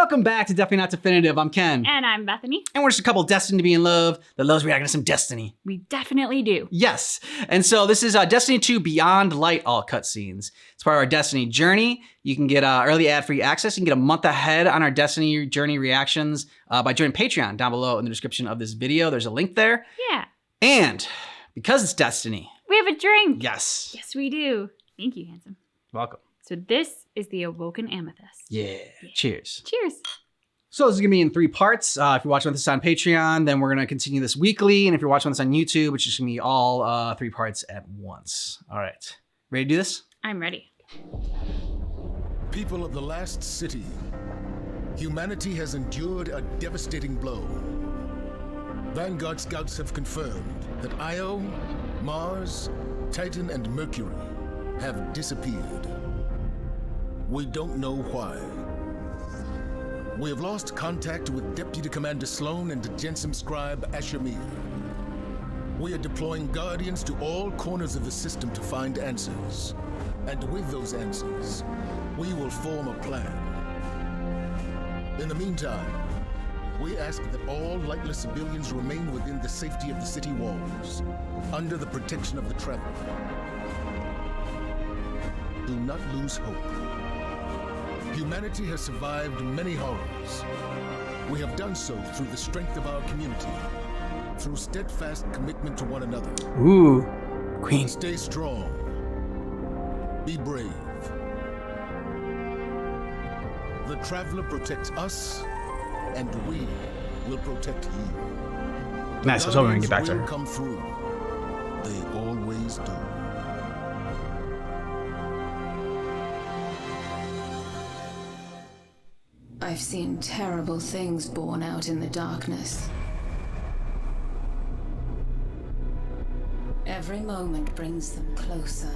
Welcome back to Definitely Not Definitive. I'm Ken. And I'm Bethany. And we're just a couple destined to be in love that loves reacting to some Destiny. We definitely do. Yes. And so this is Destiny 2 Beyond Light all cutscenes. It's part of our Destiny journey. You can get early ad-free access. You can get a month ahead on our Destiny journey reactions by joining Patreon down below in the description of this video. There's a link there. Yeah. And because it's Destiny. We have a drink. Yes. Yes, we do. Thank you, handsome. Welcome. So this is the Awoken Amethyst. Yeah. Cheers. Cheers. So this is going to be in 3 parts. If you're watching this on Patreon, then we're going to continue this weekly. And if you're watching this on YouTube, it's just going to be all 3 parts at once. All right. Ready to do this? I'm ready. People of the last city, humanity has endured a devastating blow. Vanguard scouts have confirmed that Io, Mars, Titan, and Mercury have disappeared. We don't know why. We have lost contact with Deputy Commander Sloan and Jensen Scribe Ashamir. We are deploying Guardians to all corners of the system to find answers. And with those answers, we will form a plan. In the meantime, we ask that all lightless civilians remain within the safety of the city walls, under the protection of the Traveler. Do not lose hope. Humanity has survived many horrors. We have done so through the strength of our community, through steadfast commitment to one another. Ooh, Queen. Stay strong. Be brave. The Traveler protects us, and we will protect you. Nice, I was hoping we could get back to Guardians will her. come through. They always do. I've seen terrible things born out in the darkness. Every moment brings them closer.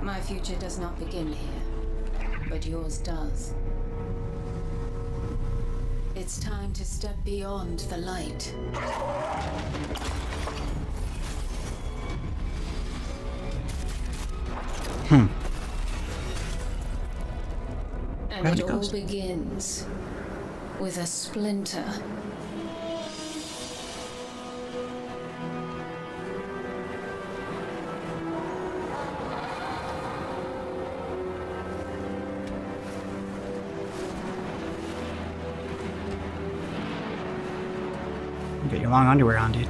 My future does not begin here, but yours does. It's time to step beyond the light. And Gravity it all comes. begins with a splinter. Get your long underwear on, dude.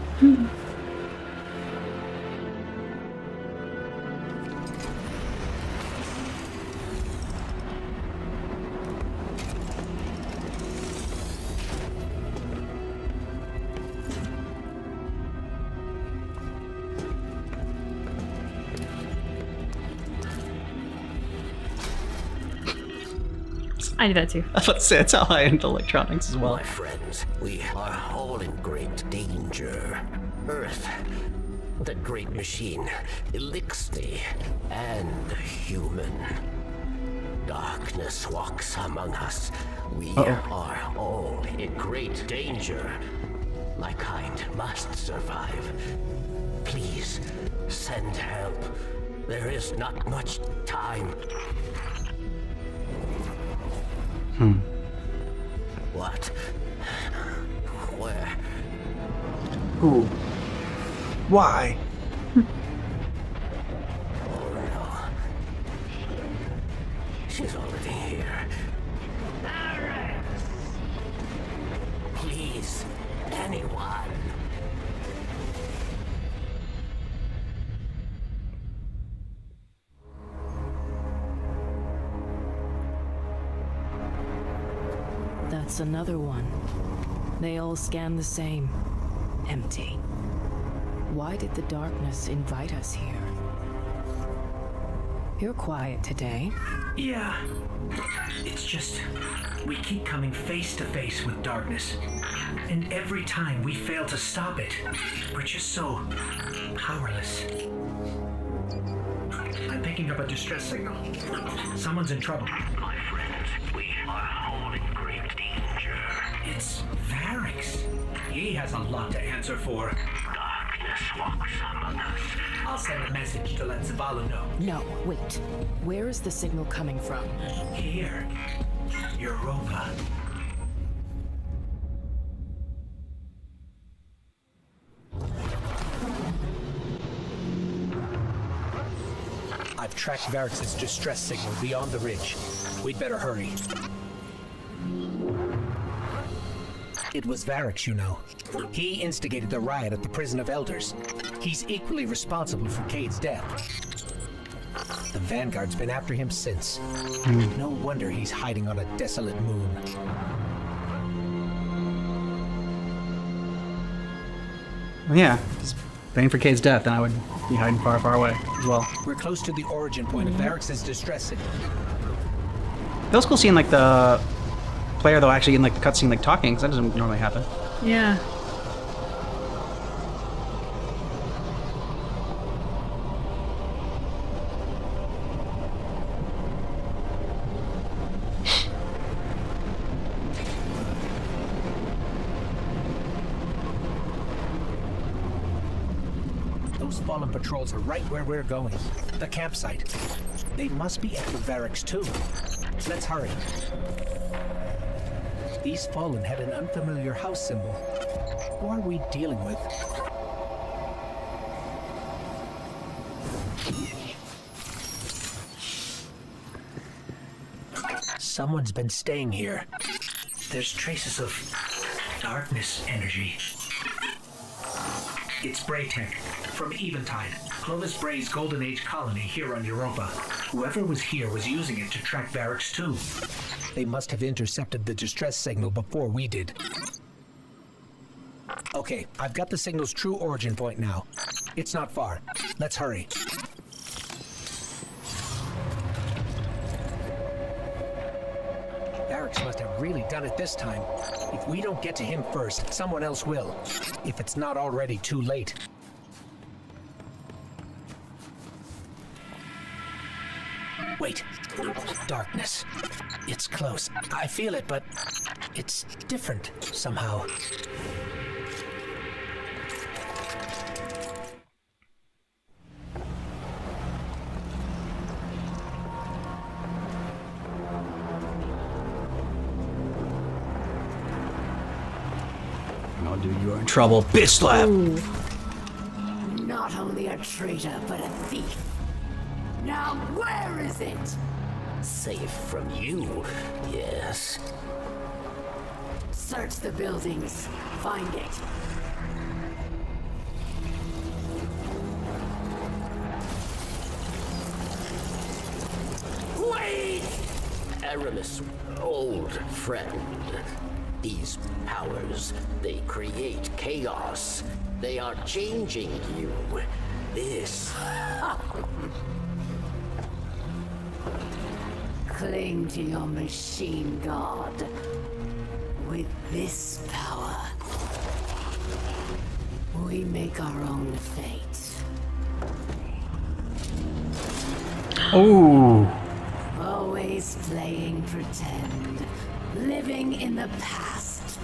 I do that too. I was about to say, that's how I handle electronics as well. My friends, we are all in great danger. Earth, the great machine, Elixir, and human. Darkness walks among us. We are all in great danger. My kind must survive. Please, send help. There is not much time. What? Where? Who? Why? Oh no. She's already here. Please, anyone. That's another one. They all scan the same. Empty. Why did the darkness invite us here? You're quiet today. Yeah. It's just, we keep coming face to face with darkness. And every time we fail to stop it, we're just so powerless. I'm picking up a distress signal. Someone's in trouble. My friends, we are all in great danger. It's Varix. He has a lot to answer for. Darkness I'll send a message to let Zavala know. No, wait. Where is the signal coming from? Here, Europa. I've tracked Varrix's distress signal beyond the ridge. We'd better hurry. It was Varrix, you know. He instigated the riot at the Prison of Elders. He's equally responsible for Cade's death. The Vanguard's been after him since. No wonder he's hiding on a desolate moon. Yeah, just praying for Cade's death, and I would be hiding far, far away as well. We're close to the origin point of Varrix's distress signal. That was cool seeing like the player though actually in like the cutscene like talking, because that doesn't normally happen. Yeah. Those Fallen patrols are right where we're going. The campsite. They must be after Varrix too. Let's hurry. These Fallen had an unfamiliar house symbol. Who are we dealing with? Someone's been staying here. There's traces of darkness energy. It's Braytech, from Eventide, Clovis Bray's Golden Age colony here on Europa. Whoever was here was using it to track Varrix too. They must have intercepted the distress signal before we did. Okay, I've got the signal's true origin point now. It's not far. Let's hurry. Varrix must have really done it this time. If we don't get to him first, someone else will. If it's not already too late. Wait. Darkness. It's close. I feel it, but it's different somehow. Oh, dude, you are in trouble. Bitch slap. Not only a traitor, but a thief. Now where is it? Safe from you, yes. Search the buildings. Find it. Wait! Aramis, old friend. These powers, they create chaos. They are changing you. This... Cling to your machine god. With this power, we make our own fate. Oh. Always playing pretend. Living in the past.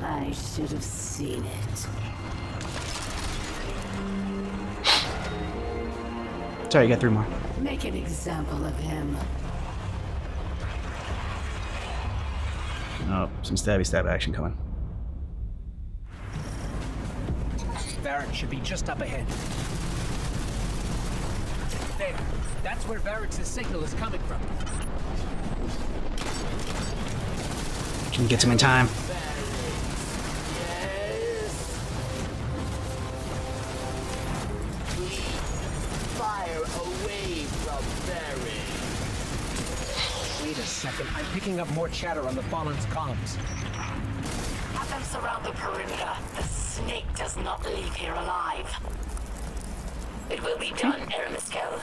I should have seen it. Sorry, you got 3 more. Make an example of him. Oh, some stabby stab action coming. Varrix should be just up ahead. There. That's where Varrix's signal is coming from. Can you get him in time? Fire away from Varrix. Wait a second. I'm picking up more chatter on the Fallen's comms. Have them surround the perimeter. The snake does not leave here alive. It will be done, Aramiskel.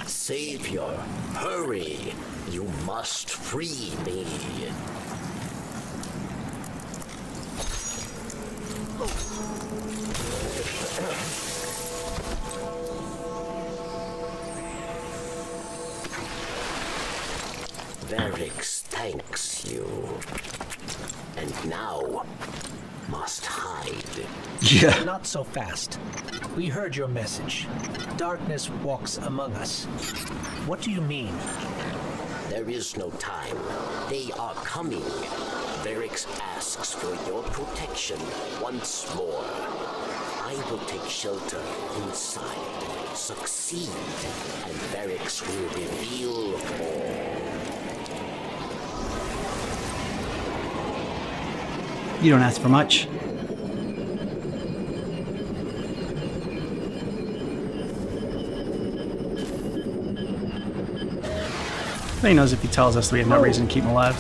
Savior, hurry! You must free me. Varrix thanks you. And now, must hide. Yeah. Not so fast. We heard your message. Darkness walks among us. What do you mean? There is no time. They are coming. Varix asks for your protection once more. I will take shelter inside. Succeed, and Varix will reveal all. You don't ask for much. But he knows if he tells us, we have no reason to keep him alive.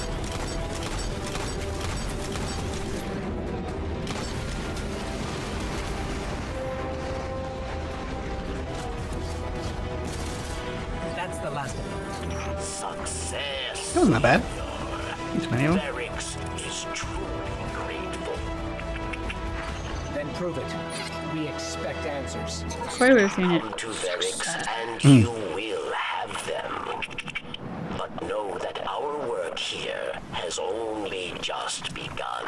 That's the last of them. Success. That wasn't that bad. Too many of them. Varix is truly grateful. Then prove it. We expect answers. Quite would have seen it. Come to Varix and you will have them. But know that our work here has only just begun.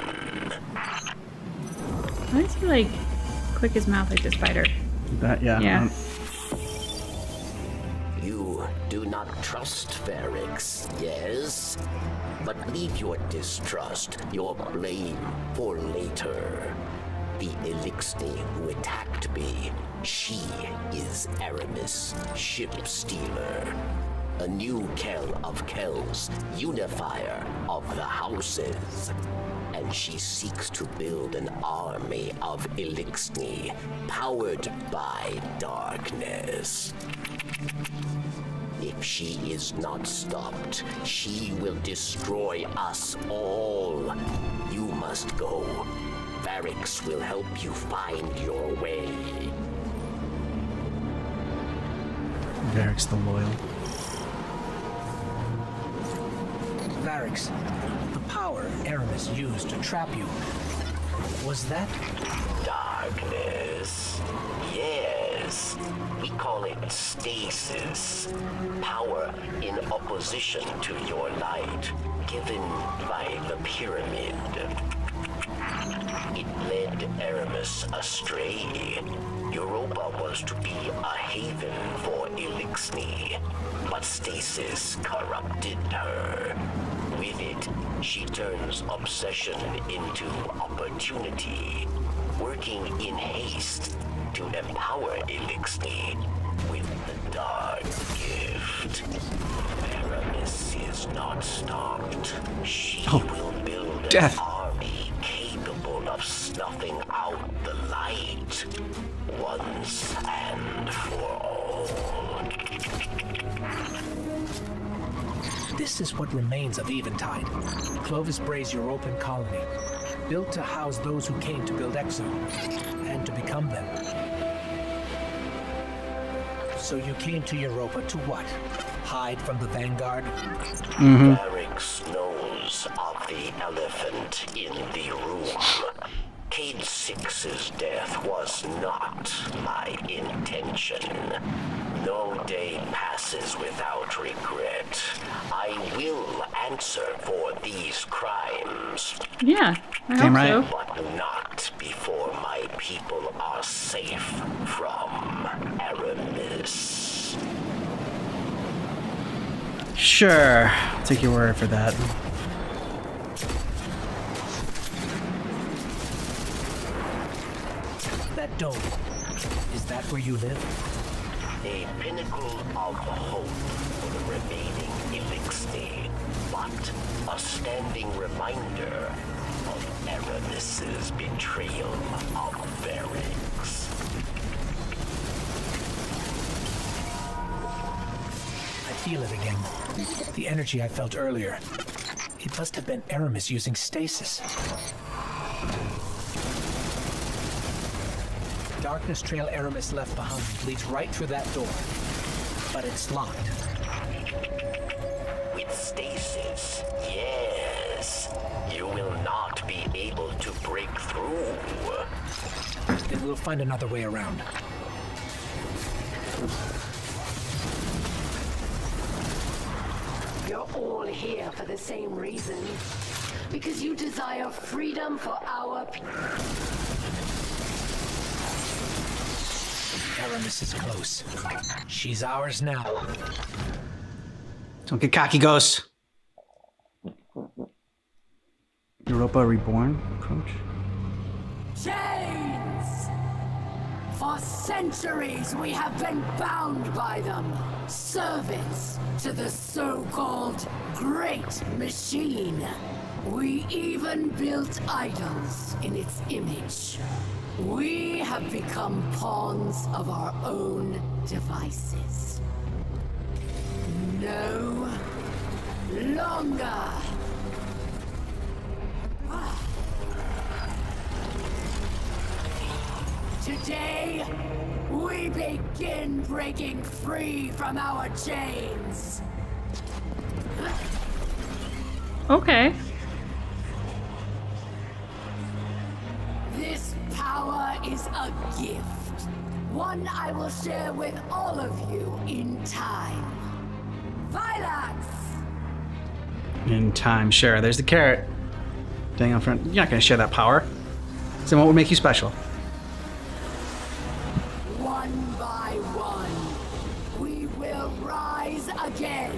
Why is he like click his mouth like the spider? Yeah. Yeah. You do not trust Varix, yes? But leave your distrust, your blame, for later. The Elixni who attacked me, she is Aramis, ship stealer. A new Kell of Kells, unifier of the houses. And she seeks to build an army of Elixni, powered by darkness. If she is not stopped, she will destroy us all. You must go. Varix will help you find your way. Varix the Loyal. Varix, the power Aramis used to trap you, was that? Darkness. Yes. We call it stasis. Power in opposition to your light, given by the pyramid. It led Aramis astray. Europa was to be a haven for Elixni, but stasis corrupted her. With it, she turns obsession into opportunity, working in haste to empower Elixni with the dark gift. Aramis is not stopped. She will build death. an army capable of snuffing out the light once and for all. This is what remains of Eventide. Clovis Bray's European colony, built to house those who came to build Exo, and to become them. So you came to Europa to what? Hide from the Vanguard? Varix knows of the elephant in the room. Cade 6's death was not my intention. No day passes without regret. I will answer for these crimes, Yeah, I Damn hope right. so. but not before my people are safe from Aramis. Sure. I'll take your word for that. That dome. Is that where you live? A pinnacle of hope for the remaining Elixni, but a standing reminder of Aramis's betrayal of Varix. I feel it again. The energy I felt earlier. It must have been Aramis using stasis. Darkness trail Aramis left behind leads right through that door. But it's locked. With stasis, yes, you will not be able to break through. Then we'll find another way around. You're all here for the same reason. Because you desire freedom for our Aramis is close. She's ours now. Don't get cocky, Ghost. Europa Reborn approach. chains! For centuries we have been bound by them. Servants to the so-called Great Machine. We even built idols in its image. We have become pawns of our own devices. No longer. Today, we begin breaking free from our chains. Okay. This power is a gift. One I will share with all of you in time. Violence! In time, sure. There's the carrot. Dang on front. You're not gonna share that power. So what would make you special? One by one, we will rise again.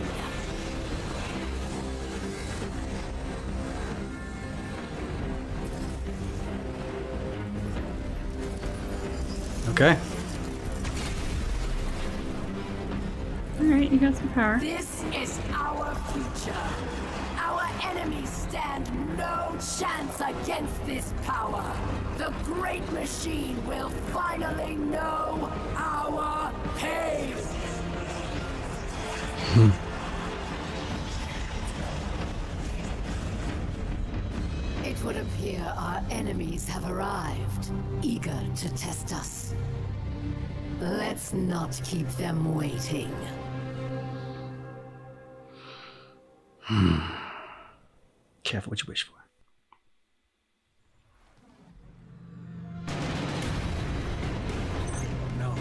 Okay. Alright, you got some power. This is our future. Our enemies stand no chance against this power. The Great Machine will finally know our pain. It would appear our enemies have arrived, eager to test us. Let's not keep them waiting. Careful what you wish for. No,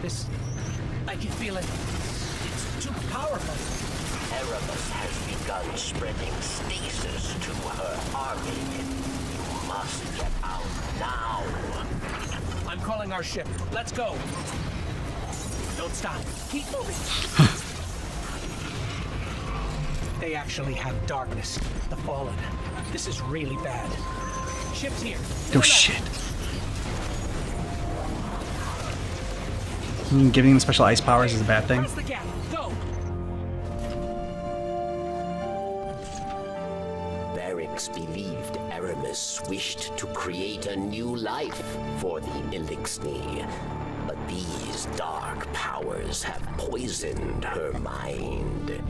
this... I can feel it. It's too powerful. Aramis has begun spreading stasis to her army. You must get out now. I'm calling our ship. Let's go. Don't stop. Keep moving. They actually have darkness. The Fallen. This is really bad. Ship's here. Oh shit. Giving them special ice powers is a bad thing. Press the gap. Go. Varix believed Aramis wished to create a new life for the Elixni. But these dark powers have poisoned her mind.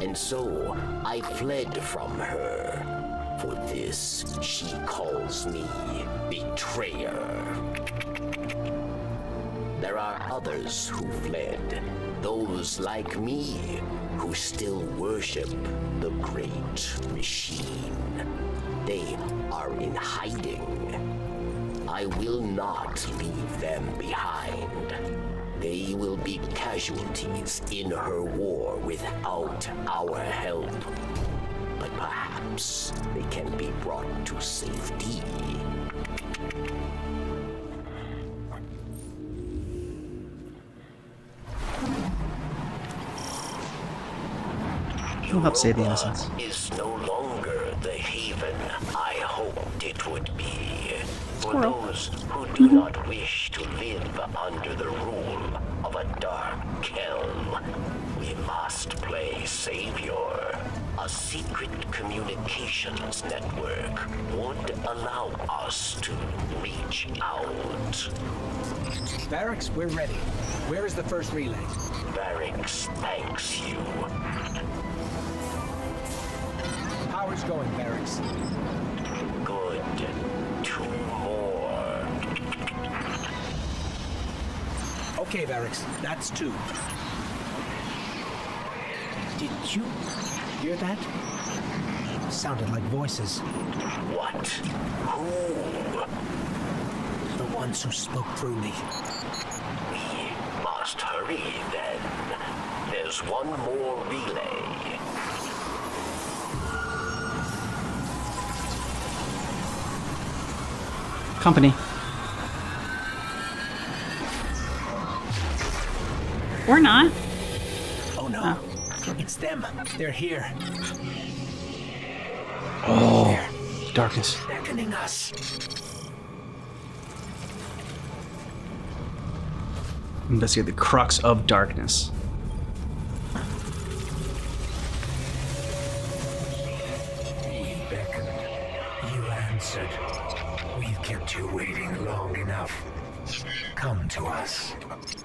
And so I fled from her. For this, she calls me betrayer. There are others who fled. Those like me who still worship the Great Machine. They are in hiding. I will not leave them behind. They will be casualties in her war without our help. But perhaps they can be brought to safety. It'll help save the innocents. Is no longer the haven I hoped it would be. For Squirrel. those who do not wish to live under the rule of a dark Kelm, we must play savior. A secret communications network would allow us to reach out. Varix, we're ready. Where is the first relay? Varix thanks you. Power's going, Varix. Good. 2 more. Okay, Varix, that's 2. Did you hear that? Sounded like voices. What? Who? The ones who spoke through me. We must hurry then. There's one more relay. Company. Or not. Oh no. It's them. They're here. Oh, darkness. Beckoning us. Investigate the crux of darkness. We beckoned. You answered. We've kept you waiting long enough. Come to us.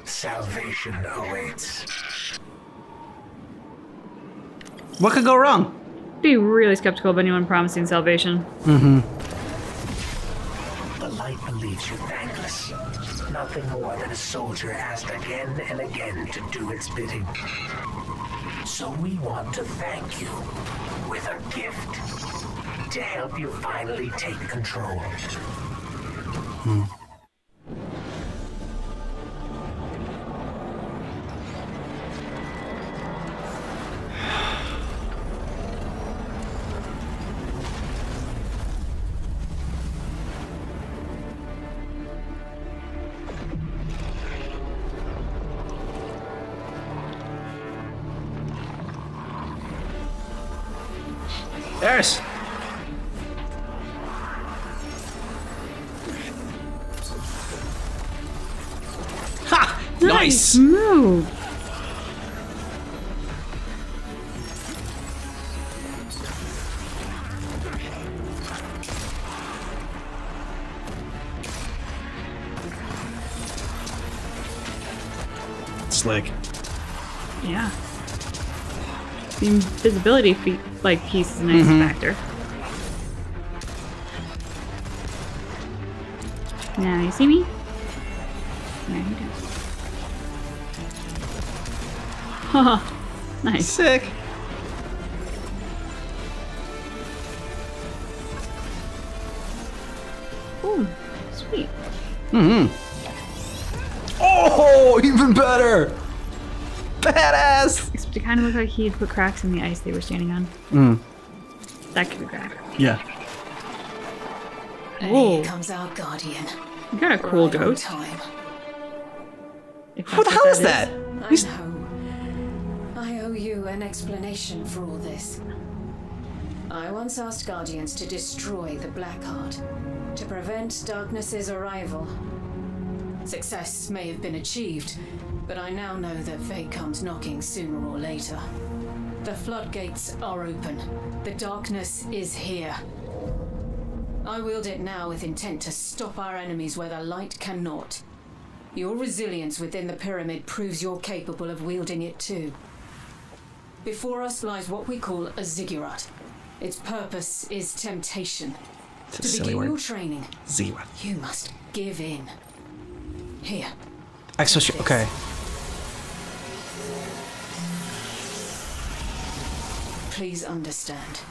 Salvation awaits. What could go wrong? Be really skeptical of anyone promising salvation. Mm-hmm. The light believes you thankless. Nothing more than a soldier asked again and again to do its bidding. So we want to thank you with a gift to help you finally take control. Eris! Ha! Nice! Move. Slick. Yeah. The invisibility piece is a nice factor. Now you see me? There you go. Haha. Nice. Sick. Ooh, sweet. Mm-hmm. Oh, even better! Badass! Except it kind of looked like he'd put cracks in the ice they were standing on. Mm. That could be crack. Yeah. And Whoa. here comes our guardian. You got a cool Right on ghost. time. If Who the that's hell what is that? I He's- know. I owe you an explanation for all this. I once asked Guardians to destroy the Blackheart, to prevent Darkness's arrival. Success may have been achieved, but I now know that fate comes knocking sooner or later. The floodgates are open. The darkness is here. I wield it now with intent to stop our enemies where the light cannot. Your resilience within the pyramid proves you're capable of wielding it too. Before us lies what we call a ziggurat. Its purpose is temptation. It's a To silly begin your word. training, Zero. you must give in. Here. Exo. Okay. Please understand.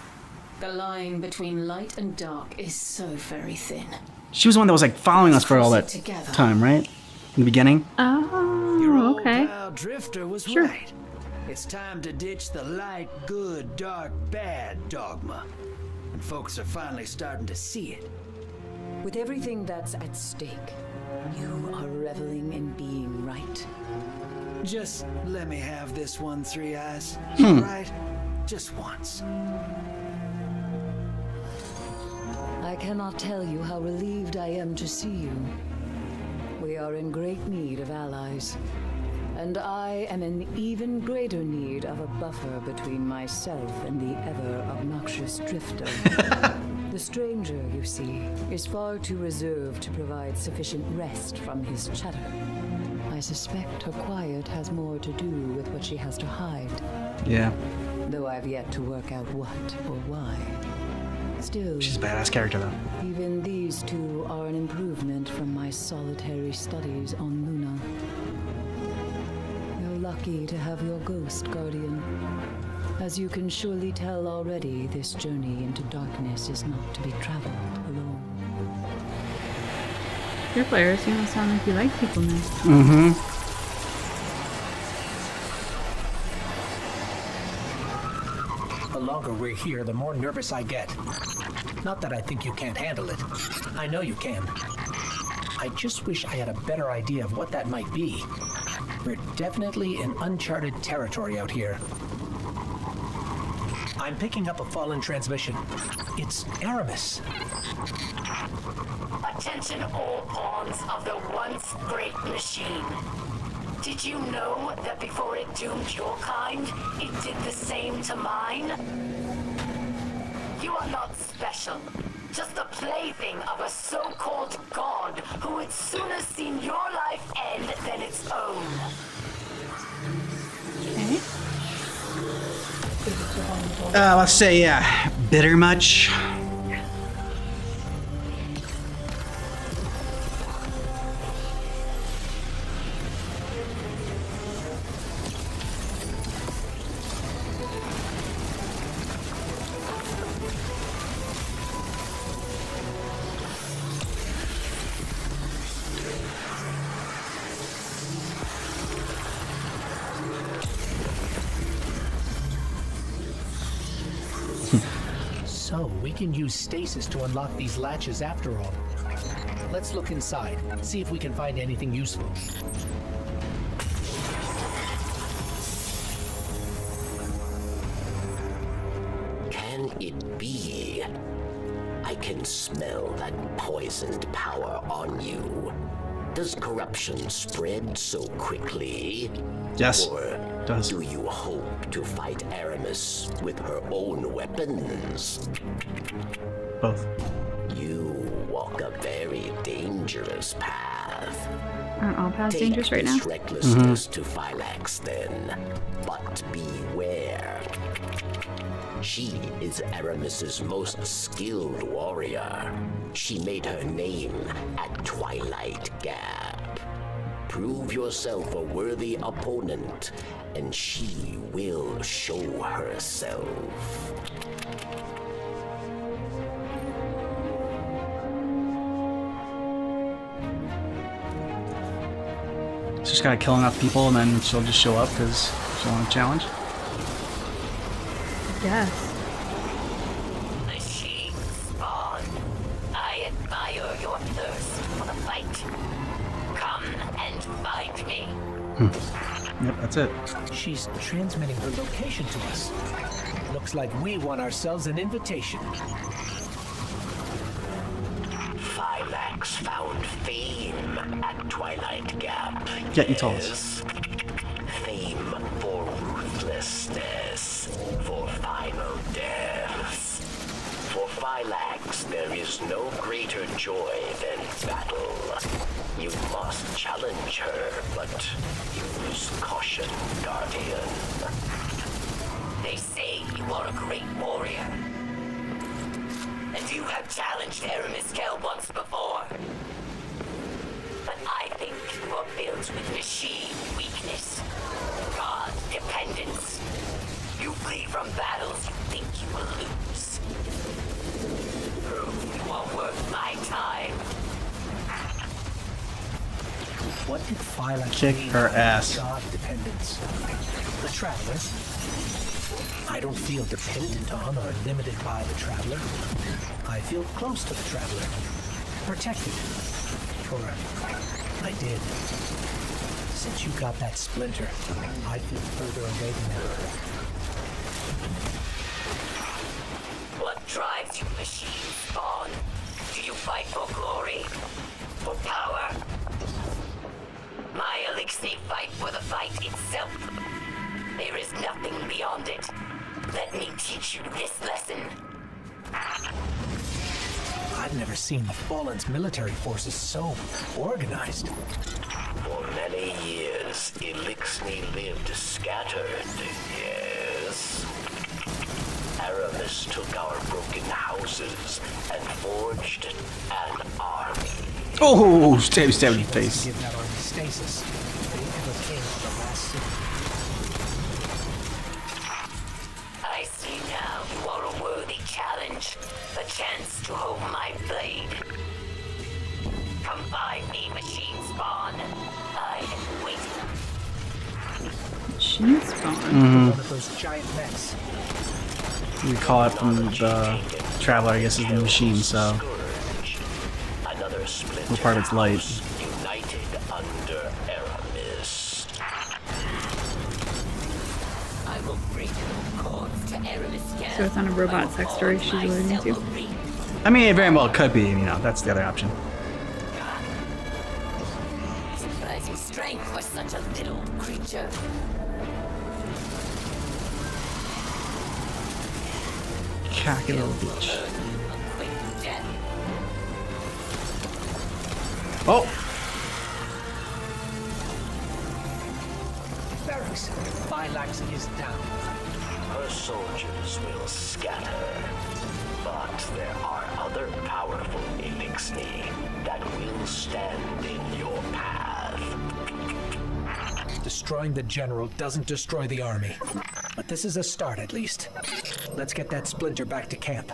The line between light and dark is so very thin. She was the one that was like following us for all that Together. time, right? In the beginning. Oh, okay. Pal Drifter was Sure. right. It's time to ditch the light, good, dark, bad dogma. And folks are finally starting to see it. With everything that's at stake, you are reveling in being right. Just let me have this one, Three Eyes. Right? Just once. I cannot tell you how relieved I am to see you. We are in great need of allies. And I am in even greater need of a buffer between myself and the ever-obnoxious Drifter. The stranger, you see, is far too reserved to provide sufficient rest from his chatter. I suspect her quiet has more to do with what she has to hide, Yeah. though I've yet to work out what or why. Still, She's a badass character though. even these two are an improvement from my solitary studies on Luna. You're lucky to have your ghost, Guardian. As you can surely tell already, this journey into darkness is not to be traveled alone. Your players, you don't sound like you like people now. Mm-hmm. The longer we're here, the more nervous I get. Not that I think you can't handle it. I know you can. I just wish I had a better idea of what that might be. We're definitely in uncharted territory out here. I'm picking up a fallen transmission. It's Aramis. Attention all pawns of the once great machine. Did you know that before it doomed your kind, it did the same to mine? You are not special. Just a plaything of a so-called god who would sooner seen your life end than its own. Okay. Let's say, yeah, bitter much? So, we can use stasis to unlock these latches after all. Let's look inside, see if we can find anything useful. Can it be? I can smell that poisoned power on you. Does corruption spread so quickly? Yes, Or it does. do you hope to fight Aramis with her own weapons? Both. You walk a very dangerous path. Aren't all paths Take dangerous right now? this recklessness to Phylax then, but beware. She is Aramis's most skilled warrior. She made her name at Twilight Gap. Prove yourself a worthy opponent, and she will show herself. Just gotta kill enough people and then she'll just show up because she'll want a challenge. Yes. Machine spawn. I admire your thirst for the fight. Come and find me. Yep, that's it. She's transmitting her location to us. Looks like we won ourselves an invitation. Phylax found fame at Twilight Gap. Yeah, you told us. Yes. Fame for ruthlessness, for final deaths. For Phylax, there is no greater joy than battle. You must challenge her, but use caution, Guardian. They say you are a great warrior. And you have challenged Aramis Kell once before. But I think you are built with machine weakness, god dependence. You flee from battles you think you will lose. Prove you are worth my time. What did Phylax Kick mean her by ass. God dependence? The Traveler? I don't feel dependent on or limited by the Traveler. I feel close to the Traveler. Protected. Or I did. Since you got that splinter, I feel further away than ever. What drives you, machine spawn? Do you fight for glory? For power? My Elixir fight for the fight itself. There is nothing beyond it. Let me teach you this lesson. I've never seen the Fallen's military forces so organized. For many years, Elixir lived scattered, yes. Aramis took our broken houses and forged an army. Oh, stab in the face. Give that army stasis. They ever came to the last city. I see now you are a worthy challenge. A chance to hold my blade. Come find me, machine spawn. I am waiting. Machine spawn. One of those giant mechs. We call it from the Traveler, I guess, is the machine, so Another splinter what part of it's light. united under Aramis. I will break cords to Aramis. So it's on a robot sex story she's alluding to. I mean, it very well could be, you know, that's the other option. Surprising strength for such a little creature. Cocky little bitch. A quick death. Oh! Barracks, Phylax is down. Her soldiers will scatter, but there are other powerful Elixni that will stand in your path. Destroying the general doesn't destroy the army. But this is a start, at least. Let's get that splinter back to camp.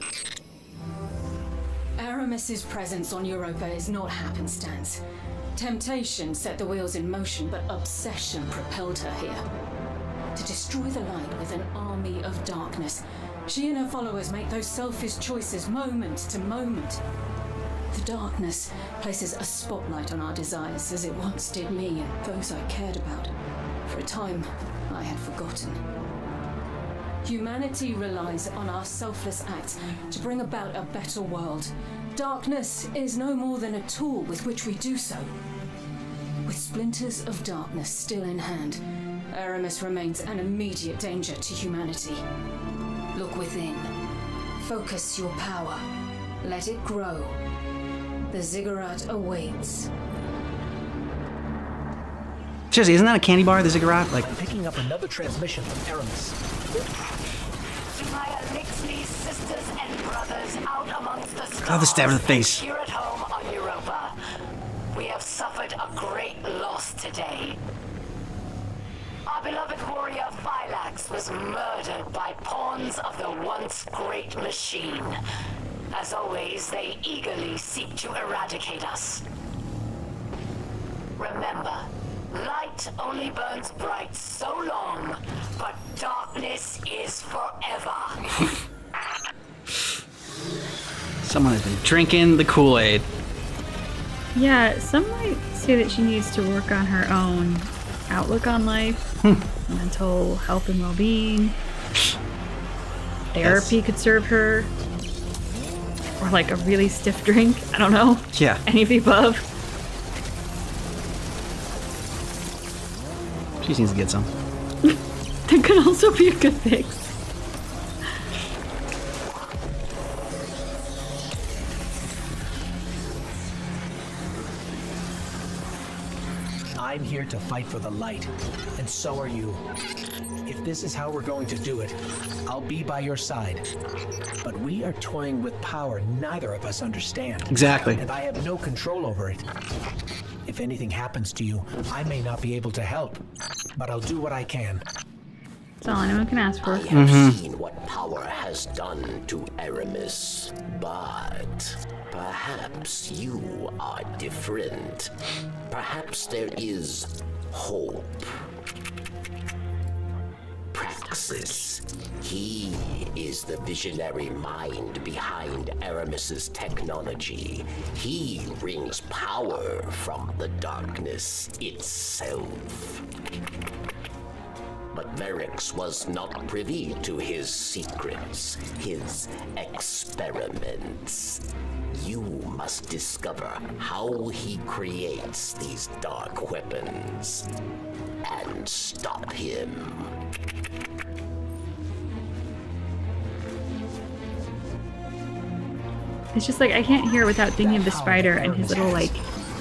Aramis's presence on Europa is not happenstance. Temptation set the wheels in motion, but obsession propelled her here. To destroy the light with an army of darkness, she and her followers make those selfish choices moment to moment. The darkness places a spotlight on our desires, as it once did me and those I cared about. For a time, I had forgotten. Humanity relies on our selfless acts to bring about a better world. Darkness is no more than a tool with which we do so. With splinters of darkness still in hand, Aramis remains an immediate danger to humanity. Look within. Focus your power. Let it grow. The ziggurat awaits. Seriously, isn't that a candy bar, the ziggurat? Like, Picking up another transmission from Aramis. To my Elixni sisters and brothers out amongst the stars. oh, the stab in the face. Here at home on Europa, we have suffered a great loss today. Our beloved warrior Phylax was murdered by pawns of the once great machine. As always, they eagerly seek to eradicate us. Remember, light only burns bright so long, but darkness is forever. Someone has been drinking the Kool-Aid. Yeah, some might say that she needs to work on her own outlook on life, mental health and well-being. Therapy could serve her. Or like a really stiff drink. I don't know. Yeah. Any of the above. She just needs to get some. That could also be a good fix. I'm here to fight for the light, and so are you. If this is how we're going to do it, I'll be by your side. But we are toying with power neither of us understand. Exactly. And I have no control over it. If anything happens to you, I may not be able to help, but I'll do what I can. That's all anyone can ask for. I have seen what power has done to Aramis, but perhaps you are different. Perhaps there is hope. Praxis. He is the visionary mind behind Aramis's technology. He wrings power from the darkness itself. But Varix was not privy to his secrets, his experiments. You must discover how he creates these dark weapons and stop him. It's just like I can't hear it without thinking of the spider and his little like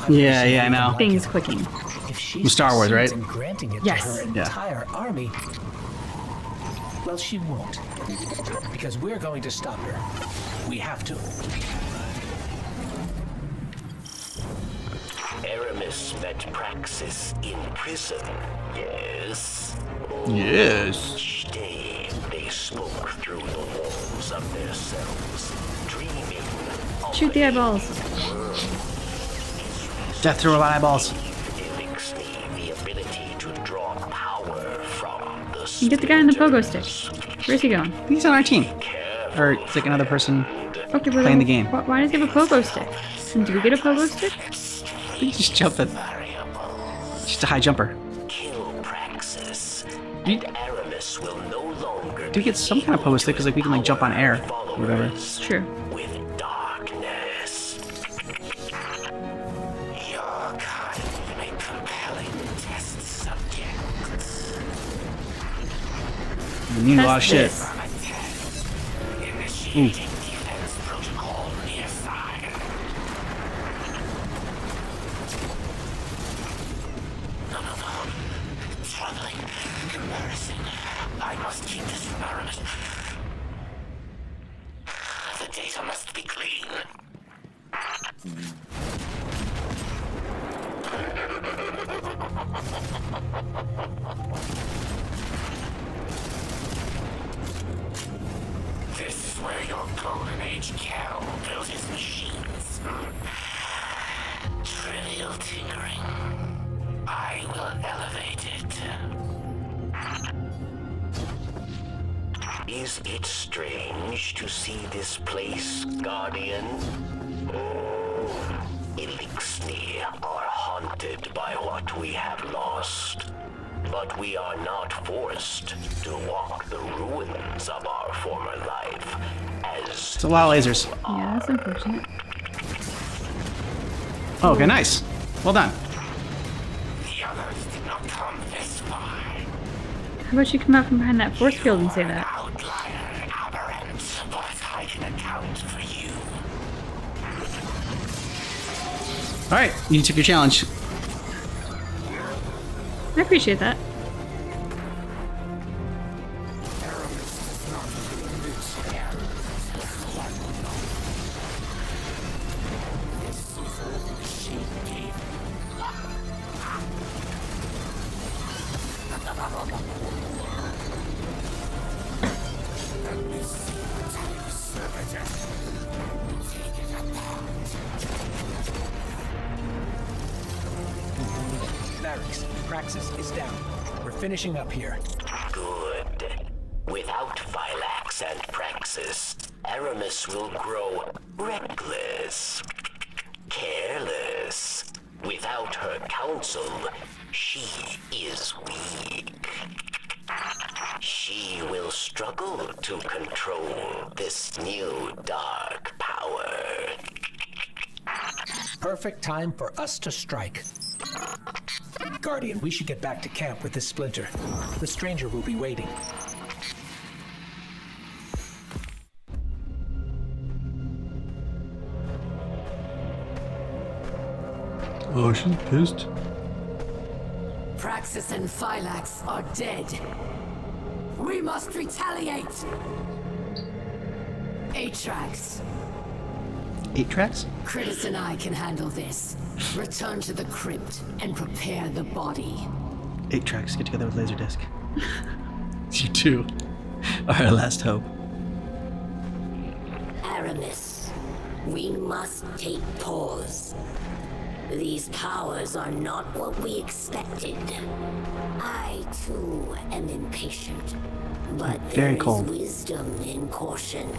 Yeah, I know. things clicking. If she From Star Wars, right? succeeds in granting it Yes. to her Yeah. entire army, well, she won't. Because we're going to stop her. We have to. Aramis met Praxis in prison, yes? Yes. Each day they spoke through the walls of their cells, dreaming of Shoot the eyeballs. Death through a lot of eyeballs. Elixni the ability to draw power from the You get the guy in the pogo stick. Where's he going? He's on our team. carried or it's like another person Okay, but playing the game. Why does he have a pogo stick? And do we get a pogo stick? You just jump it. Just a high jumper. Kill Praxis. You Aramis will no longer do get some kind of pogo stick because like we can like jump on air or whatever. It's true. with darkness. Your kind make compelling test subjects. You need a lot of shit. Test Initiating defense protocol near side. No. Troubling. Embarrassing. I must keep this from Aramis. The data must be clean. This is where your Golden Age Cal built his machines. Trivial tinkering. I will elevate it. Is it strange to see this place, Guardian? Elixir are haunted by what we have lost. But we are not forced to walk the ruins of our former life as It's a lot of lasers. Yeah, that's unfortunate. Oh, okay, nice. Well done. the others did not come this far. How about you come out from behind that force field and say that? Outlier, aberrant, but I can account for you. All right, you took your challenge. I appreciate that. Varix, Praxis is down. We're finishing up here. Good. Without Phylax and Praxis, Aramis will grow reckless, careless. Without her counsel, she is weak. She will struggle to control this new dark power. Perfect time for us to strike. Guardian, we should get back to camp with this splinter. The stranger will be waiting. Oh, she's pissed. Praxis and Phylax are dead. We must retaliate! Atrax, 8 tracks? Critus and I can handle this. Return to the crypt and prepare the body. 8 tracks. Get together with Laserdisc. You two are our last hope. Aramis, we must take pause. These powers are not what we expected. I, too, am impatient. But Very there cold. is wisdom in caution.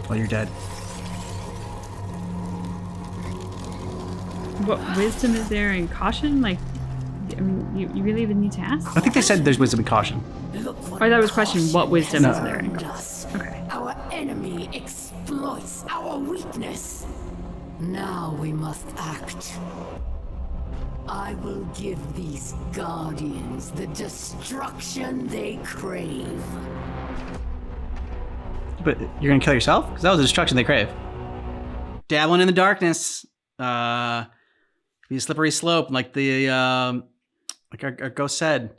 Well, you're dead. What wisdom is there in caution? Like, I mean, you really even need to ask? I think they said there's wisdom and caution. Look what Or that was question, what wisdom No. is there in earned caution? us. Okay. Our enemy exploits our weakness. Now we must act. I will give these guardians the destruction they crave. But you're gonna kill yourself? Because that was the destruction they crave. Dabbling in the darkness. Be a slippery slope, like the like our ghost said.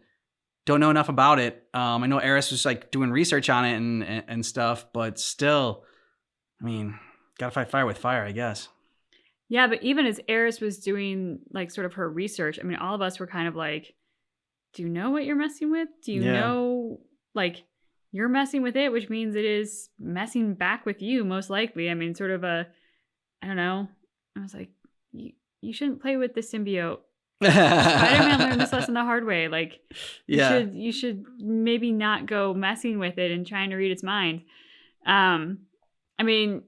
Don't know enough about it. I know Eris was like doing research on it and stuff, but still, I mean, gotta fight fire with fire, I guess. Yeah, but even as Eris was doing like sort of her research, I mean, all of us were kind of like, do you know what you're messing with? Do you Yeah. know, like, you're messing with it, which means it is messing back with you, most likely. I mean, sort of I don't know. I was like, you shouldn't play with the symbiote Spider-Man learned this lesson the hard way. Like, Yeah. you should maybe not go messing with it and trying to read its mind. I mean,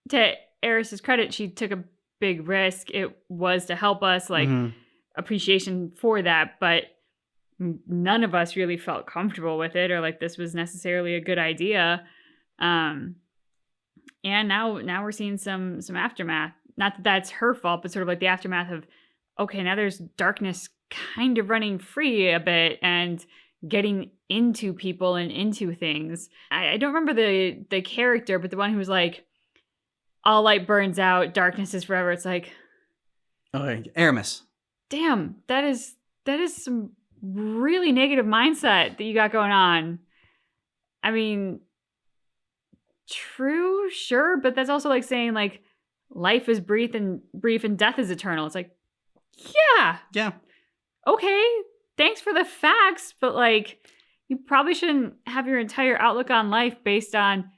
to Eris's credit, she took a big risk. It was to help us, like, appreciation for that, but none of us really felt comfortable with it or like this was necessarily a good idea. And now we're seeing some aftermath. Not that that's her fault, but sort of like the aftermath of, okay, now there's darkness kind of running free a bit and getting into people and into things. I don't remember the character, but the one who was like, all light burns out, darkness is forever. It's like, Oh, Aramis. damn, that is some really negative mindset that you got going on. I mean, true, sure, but that's also like saying like life is brief and death is eternal. It's like, yeah, okay, thanks for the facts, but like you probably shouldn't have your entire outlook on life based on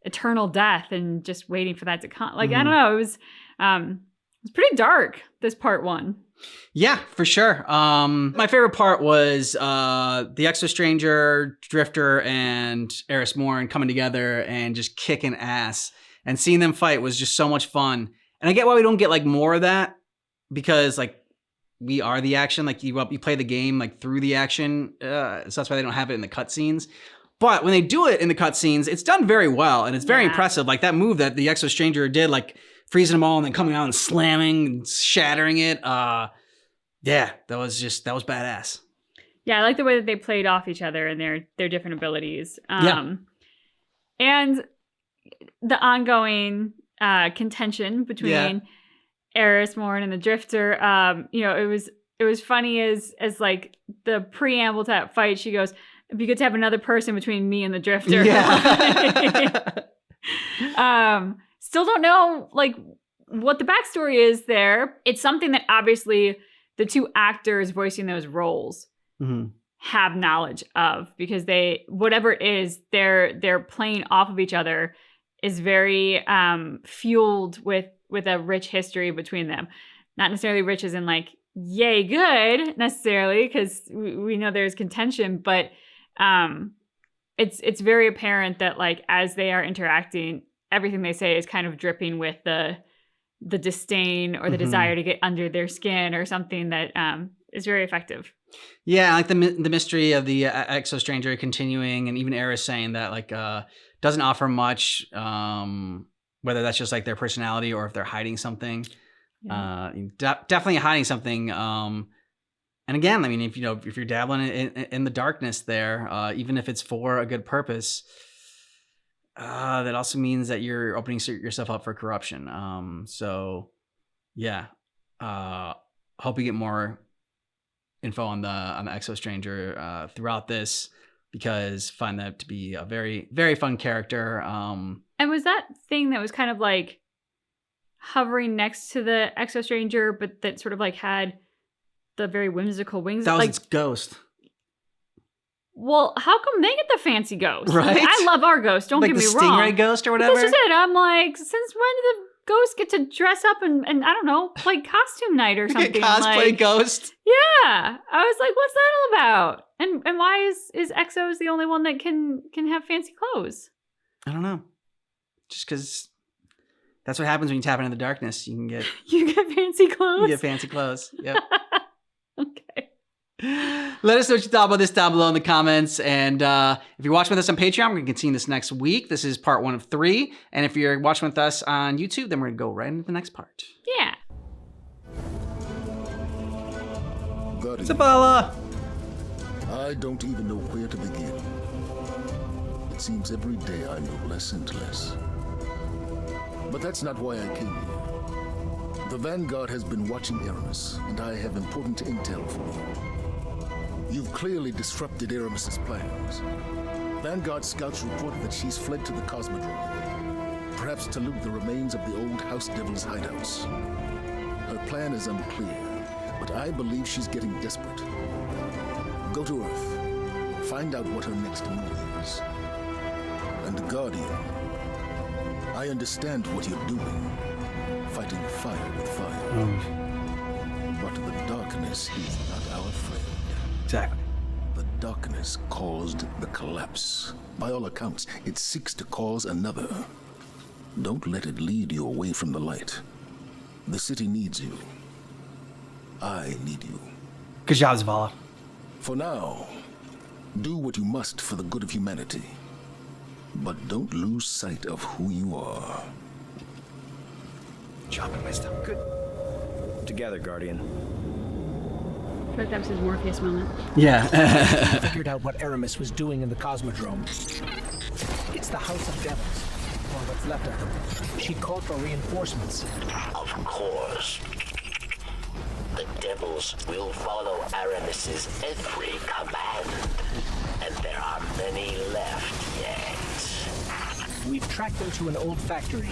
eternal death and just waiting for that to come. Like, I don't know, it was pretty dark, this part one. Yeah, for sure. My favorite part was the Exo Stranger, Drifter, and Eris Morn coming together and just kicking ass. And seeing them fight was just so much fun. And I get why we don't get like more of that, because like we are the action. Like you play the game like through the action, so that's why they don't have it in the cutscenes. But when they do it in the cutscenes, it's done very well and it's very impressive. Like that move that the Exo Stranger did, like freezing them all and then coming out and slamming and shattering it. Yeah, that was badass. Yeah, I like the way that they played off each other and their different abilities. And the ongoing contention between Eris Morn and the Drifter. It was funny as like the preamble to that fight. She goes, "It'd be good to have another person between me and the Drifter." Yeah. Still don't know like what the backstory is there. It's something that obviously the two actors voicing those roles have knowledge of, because they, whatever it is, they're playing off of each other is very fueled with a rich history between them. Not necessarily rich as in like, yay, good necessarily, because we know there's contention, but it's very apparent that like as they are interacting, everything they say is kind of dripping with the disdain or the desire to get under their skin or something that is very effective. Yeah, like the mystery of the Exo Stranger continuing, and even Eris saying that like doesn't offer much, whether that's just like their personality or if they're hiding something. Yeah. Definitely hiding something. And again, I mean, if you're dabbling in the darkness there, even if it's for a good purpose, that also means that you're opening yourself up for corruption. So yeah, hope we get more info on the Exo Stranger throughout this, because find that to be a very, very fun character. And was that thing that was kind of like hovering next to the Exo Stranger, but that sort of like had the very whimsical wings? That was like, its ghost. Well, how come they get the fancy ghost? Right? Like, I love our ghost, don't like get me the wrong. Stingray ghost or whatever? This is it. I'm like, since when did the ghost get to dress up and I don't know, play costume night or something? Cosplay like, ghost? Yeah. I was like, what's that all about? And why is Exos the only one that can have fancy clothes? I don't know. Just because that's what happens when you tap into the darkness. You can get fancy clothes. You get fancy clothes. Yep. Okay. Let us know what you thought about this down below in the comments. And if you're watching with us on Patreon, we're going to continue this next week. This is part 1 of 3. And if you're watching with us on YouTube, then we're going to go right into the next part. Yeah. Zavala! I don't even know where to begin. It seems every day I know less and less. But that's not why I came here. The Vanguard has been watching Aramis, and I have important intel for you. You've clearly disrupted Aramis's plans. Vanguard scouts reported that she's fled to the Cosmodrome, perhaps to loot the remains of the old House Devil's hideouts. Her plan is unclear, but I believe she's getting desperate. Go to Earth, find out what her next move is. And Guardian, I understand what you're doing, fighting fire with fire. But the darkness is not our friend. Exactly. The darkness caused the collapse. By all accounts, it seeks to cause another. Don't let it lead you away from the light. The city needs you. I need you. Good job, Zavala. For now, do what you must for the good of humanity. But don't lose sight of who you are. Job and wisdom. Good. Together, Guardian. I feel like that was his Morpheus moment. Yeah. Figured out what Aramis was doing in the Cosmodrome. It's the House of Devils, or what's left of them. She called for reinforcements. Of course. The devils will follow Aramis's every command, and there are many left yet. We've tracked them to an old factory.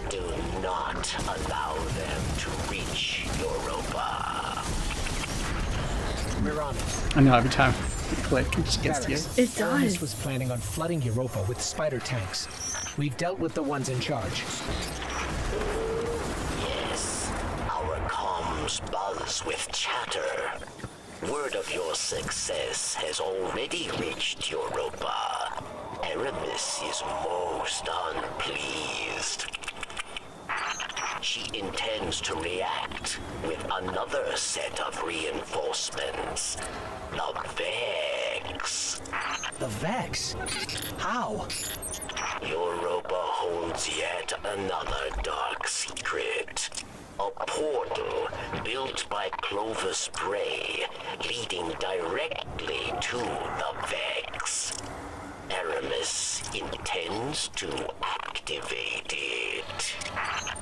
Do not allow them to reach Europa. Miranda. I know, every time we click, it just gets to you. It does. Aramis was planning on flooding Europa with spider tanks. We've dealt with the ones in charge. Yes, our comms buzz with chatter. Word of your success has already reached Europa. Aramis is most unpleased. She intends to react with another set of reinforcements. The Vex. The Vex? How? Europa holds yet another dark secret. A portal built by Clovis Bray, leading directly to the Vex. Aramis intends to activate it.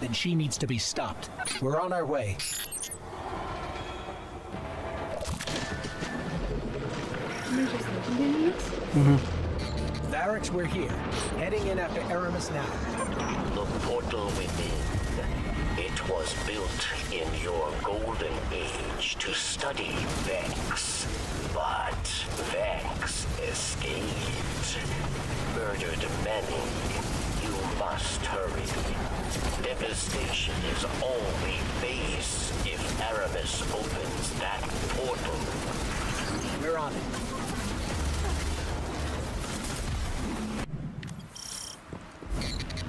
Then she needs to be stopped. We're on our way. Varix, we're here. Heading in after Aramis now. The portal within. It was built in your golden age to study Vex. But Vex escaped. Murdered many. You must hurry. Devastation is all we face if Aramis opens that portal. We're on it.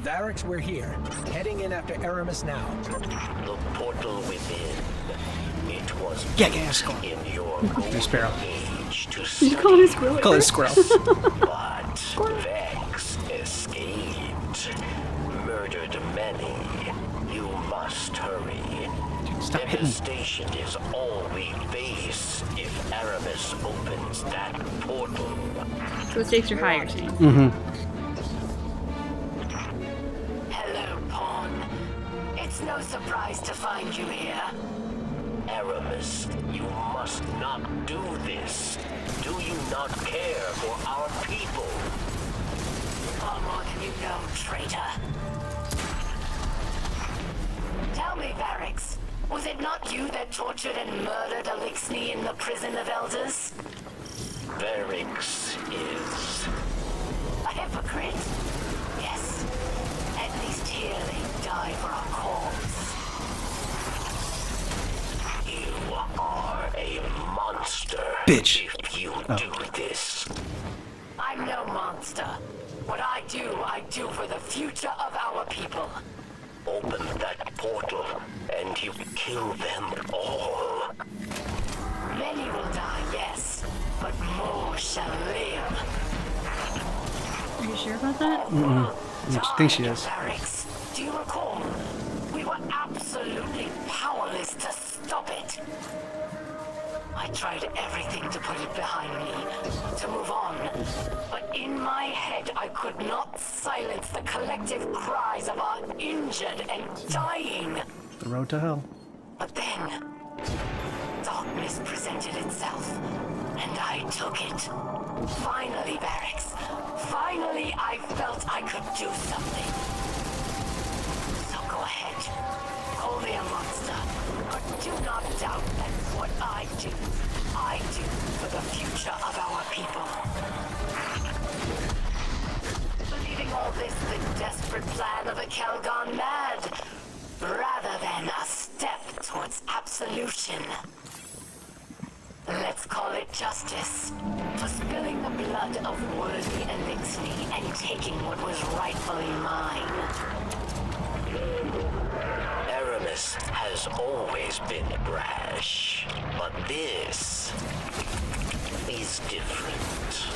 Varix, we're here. Heading in after Aramis now. The portal within. It was Yeah, built in your golden Sparrow. age to You study call it a squirrel? Call it a squirrel. But Vex escaped. Murdered many. You must hurry. Stop hitting me. Devastation is all we face if Aramis opens that portal. So the stakes are higher, saying. Hello, Pawn. It's no surprise to find you here. Aramis, you must not do this. Do you not care for our people? Far more than you know, traitor. Tell me, Varix, was it not you that tortured and murdered Elixni in the prison of elders? Varix is... A hypocrite? Yes. At least here they die for a cause. You are a monster. Bitch. If you do this. I'm no monster. What I do for the future of our people. Open that portal, and you kill them all. Many will die, yes, but more shall live. Are you sure about that? I think she is. Varix, do you recall? We were absolutely powerless to stop it. I tried everything to put it behind me, to move on. But in my head, I could not silence the collective cries of our injured and dying. The road to hell. But then, darkness presented itself, and I took it. Finally, Varix. Finally, I felt I could do something. So go ahead. Call me a monster, but do not doubt that what I do for the future of our people. Believing all this the desperate plan of a Kel gone mad, rather than a step towards absolute justice for spilling the blood of worthy Elixni and taking what was rightfully mine. Aramis has always been brash, but this is different.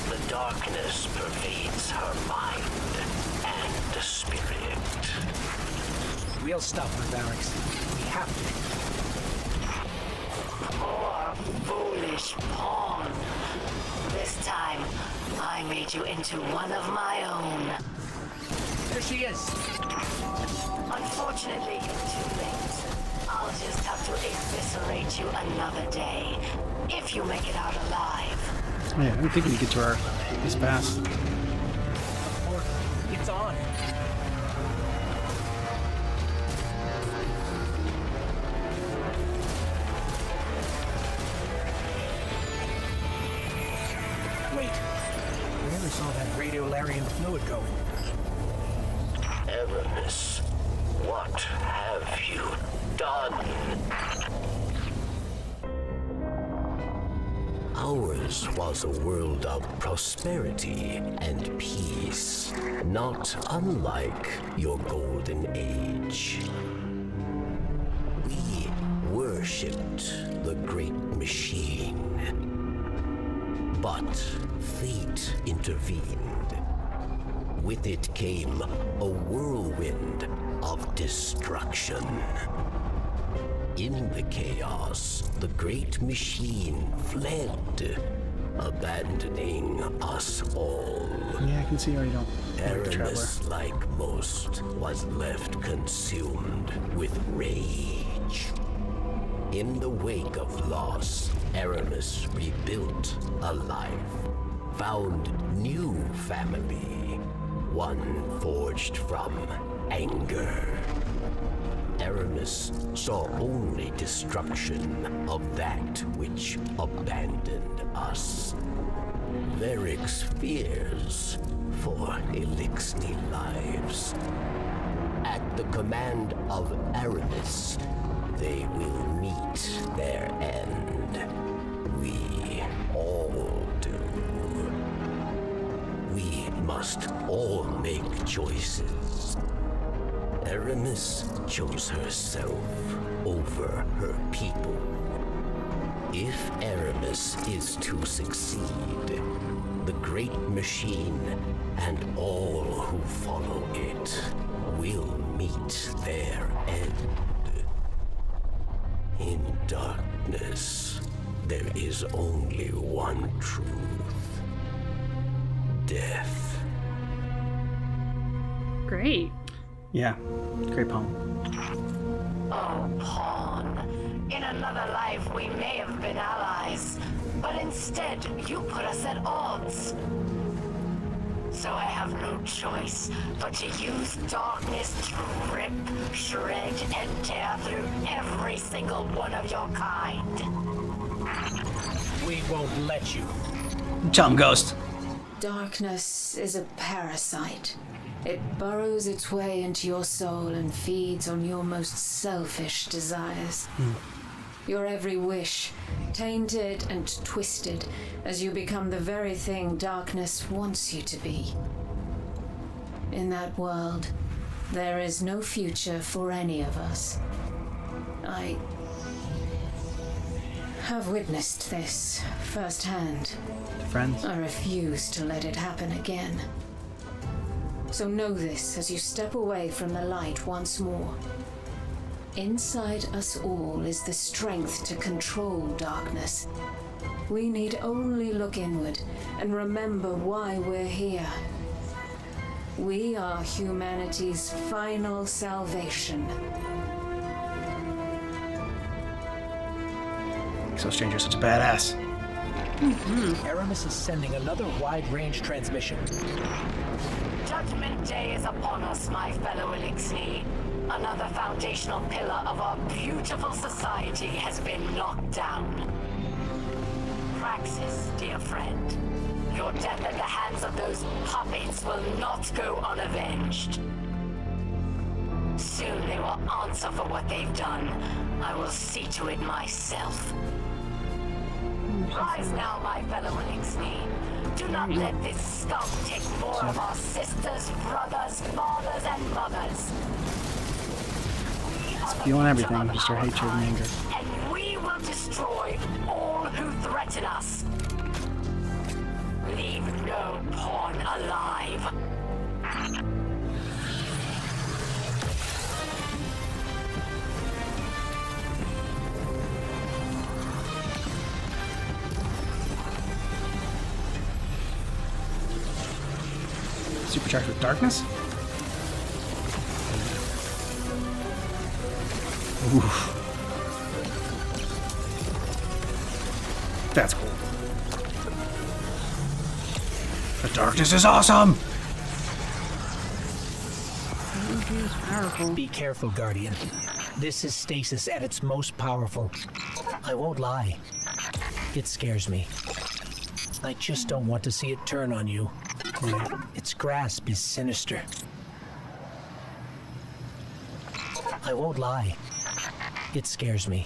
The darkness pervades her mind and spirit. We'll stop her, Varix. We have to. Poor, foolish pawn. This time, I made you into one of my own. There she is. Unfortunately, you're too late. I'll just have to eviscerate you another day, if you make it out alive. Yeah, I don't think we can get to our this pass. It's on. Wait. I never saw that radiolarian fluid going. Aramis, what have you done? Ours was a world of prosperity and peace, not unlike your golden age. We worshipped the great machine, but fate intervened. With it came a whirlwind of destruction. In the chaos, the great machine fled, abandoning us all. Yeah, I can see how you don't like the Traveler. Aramis, like most, was left consumed with rage. In the wake of loss, Aramis rebuilt a life, found new family, one forged from anger. Aramis saw only destruction of that which abandoned us. Varix fears for Elixni lives. At the command of Aramis, they will meet their end. We all do. We must all make choices. Aramis chose herself over her people. If Aramis is to succeed, the great machine and all who follow it will meet their end. In darkness, there is only one truth. Death. Great. Yeah, great poem. Oh, pawn. In another life, we may have been allies, but instead, you put us at odds. So I have no choice but to use darkness to rip, shred, and tear through every single one of your kind. We won't let you. Tell him, Ghost. Darkness is a parasite. It burrows its way into your soul and feeds on your most selfish desires. Your every wish, tainted and twisted as you become the very thing darkness wants you to be. In that world, there is no future for any of us. I have witnessed this firsthand. Friends? I refuse to let it happen again. So know this as you step away from the light once more. Inside us all is the strength to control darkness. We need only look inward and remember why we're here. We are humanity's final salvation. So Stranger's such a badass. Aramis is sending another wide-range transmission. Judgment Day is upon us, my fellow Elixni. Another foundational pillar of our beautiful society has been knocked down. Praxis, dear friend, your death at the hands of those puppets will not go unavenged. Soon they will answer for what they've done. I will see to it myself. Rise now, my fellow Elixni. Do not let this scum take more of our sisters, brothers, fathers, and mothers. Feeling everything, just her hatred and anger. And we will destroy all who threaten us. Leave no pawn alive. Supercharged with darkness? Oof. That's cool. The darkness is awesome! Be careful, Guardian. This is stasis at its most powerful. I won't lie. It scares me. I just don't want to see it turn on you. Its grasp is sinister. I won't lie. It scares me.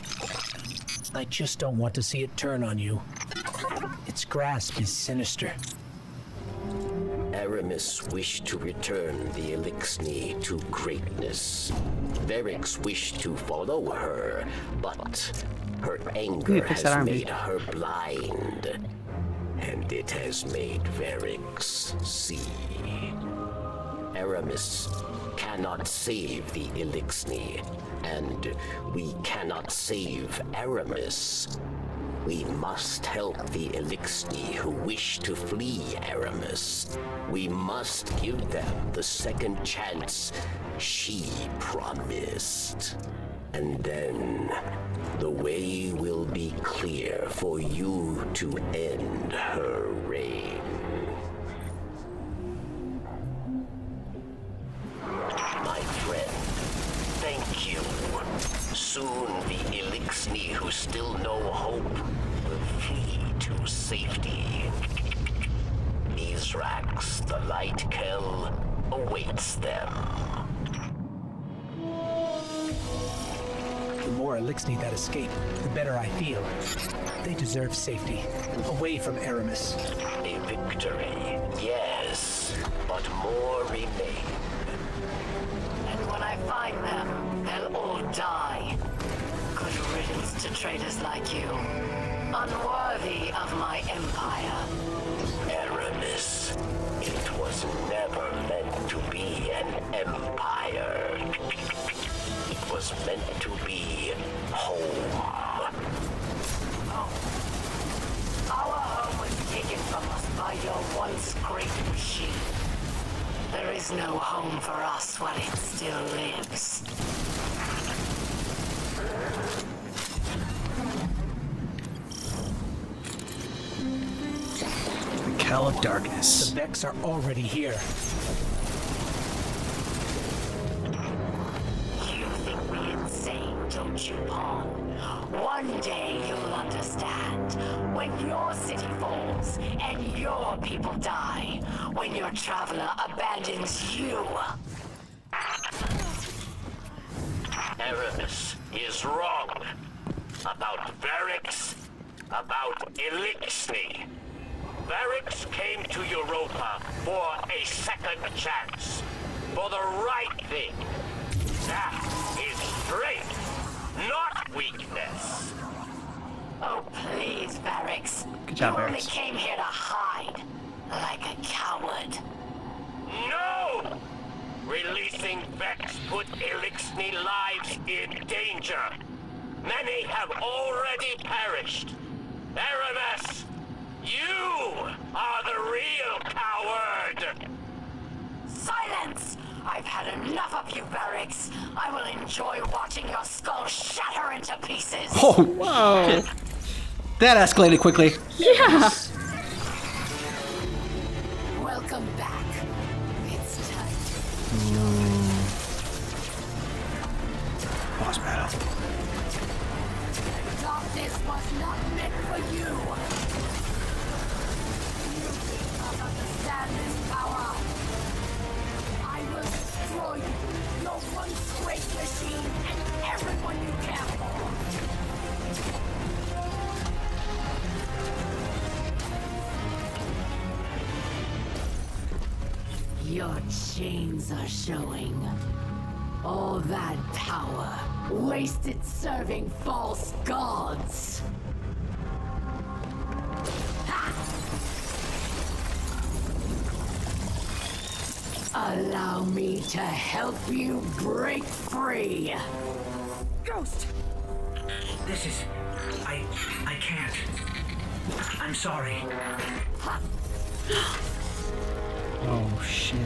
I just don't want to see it turn on you. Its grasp is sinister. Aramis wished to return the Elixni to greatness. Varix wished to follow her, but her anger has made her blind. And it has made Varix see. Aramis cannot save the Elixni, and we cannot save Aramis. We must help the Elixni who wish to flee Aramis. We must give them the second chance she promised. And then the way will be clear for you to end her reign. My friend, thank you. Soon the Elixni who still know hope will flee to safety. Mithrax, the Light Kell, awaits them. The more Elixni that escape, the better I feel. They deserve safety, away from Aramis. A victory, yes, but more remain. And when I find them, they'll all die. Good riddance to traitors like you. Unworthy of my empire. Aramis, it was never meant to be an empire. It was meant to be home. Our home was taken from us by your once great machine. There is no home for us while it still lives. The Kell of Darkness. The Vex are already here. You think me insane, don't you, Pawn? One day you'll understand. When your city falls and your people die. When your traveler abandons you. Aramis is wrong. About Varix, about Elixni. Varix came to Europa for a second chance. For the right thing. That is strength, not weakness. Oh, please, Varix. Good job, you only Varix. came here to hide. Like a coward. No! Releasing Vex put Elixni lives in danger. Many have already perished. Aramis, you are the real coward! Silence! I've had enough of you, Varix. I will enjoy watching your skull shatter into pieces. Oh, whoa. That escalated quickly. Yeah. Welcome back. It's time. Boss battle. Darkness was not meant for you. You do not understand this power. I will destroy you, your once great machine, and everyone you care for. Your chains are showing. All that power, wasted serving false gods. Allow me to help you break free. Ghost! This is... I can't. I'm sorry. Oh, shit.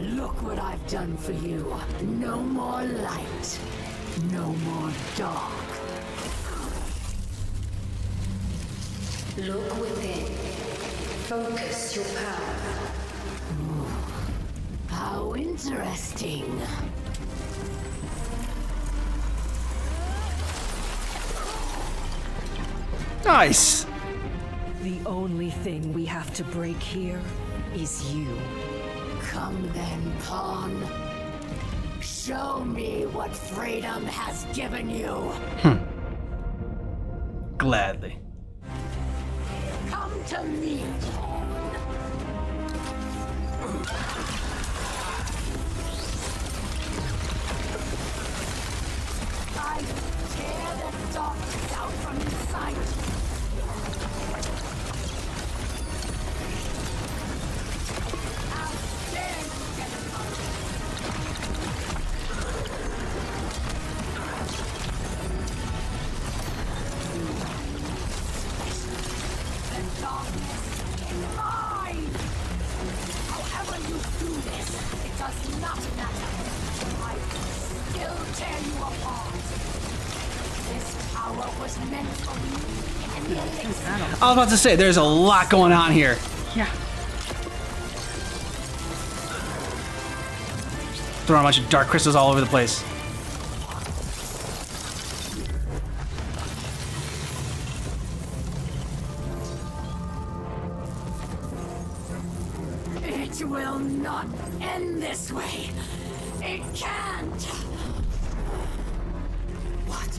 Look what I've done for you. No more light. No more dark. Look within. Focus your power. How interesting. Nice. The only thing we have to break here is you. Come then, Pawn. Show me what freedom has given you. Gladly. Come to me, Pawn. I tear the darkness out from inside you. I was about to say, there's a lot going on here. Yeah. Throwing a bunch of dark crystals all over the place. It will not end this way. It can't. What?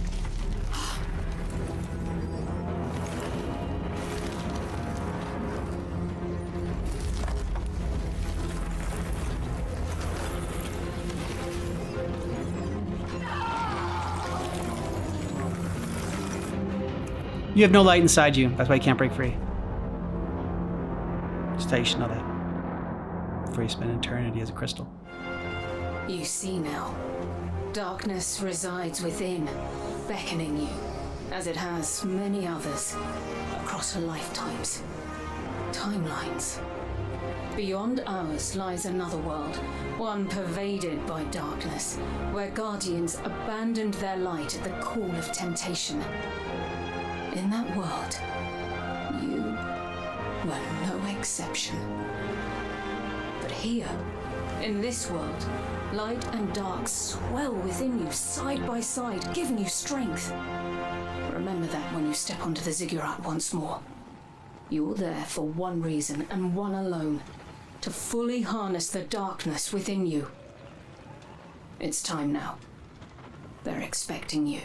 You have no light inside you. That's why you can't break free. Just thought you should know that. Before you spend eternity as a crystal. You see now. Darkness resides within, beckoning you, as it has many others, across her lifetimes. Timelines. Beyond ours lies another world, one pervaded by darkness, where guardians abandoned their light at the call of temptation. In that world, you were no exception. But here, in this world, light and dark swell within you side by side, giving you strength. Remember that when you step onto the ziggurat once more. You're there for one reason and one alone, to fully harness the darkness within you. It's time now. They're expecting you.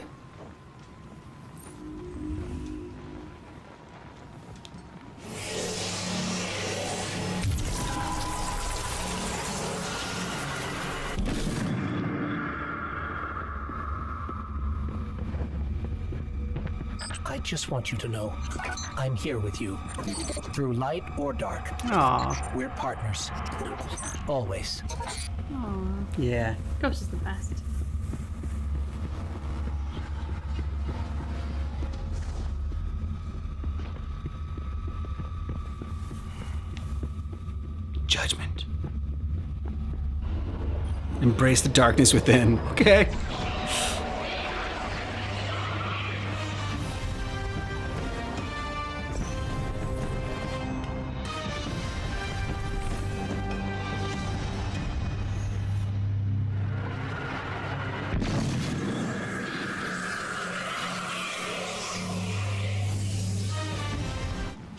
I just want you to know, I'm here with you. Through light or dark. Aww. We're partners. Always. Aww. Yeah. Ghost is the best. Judgment. Embrace the darkness within. Okay.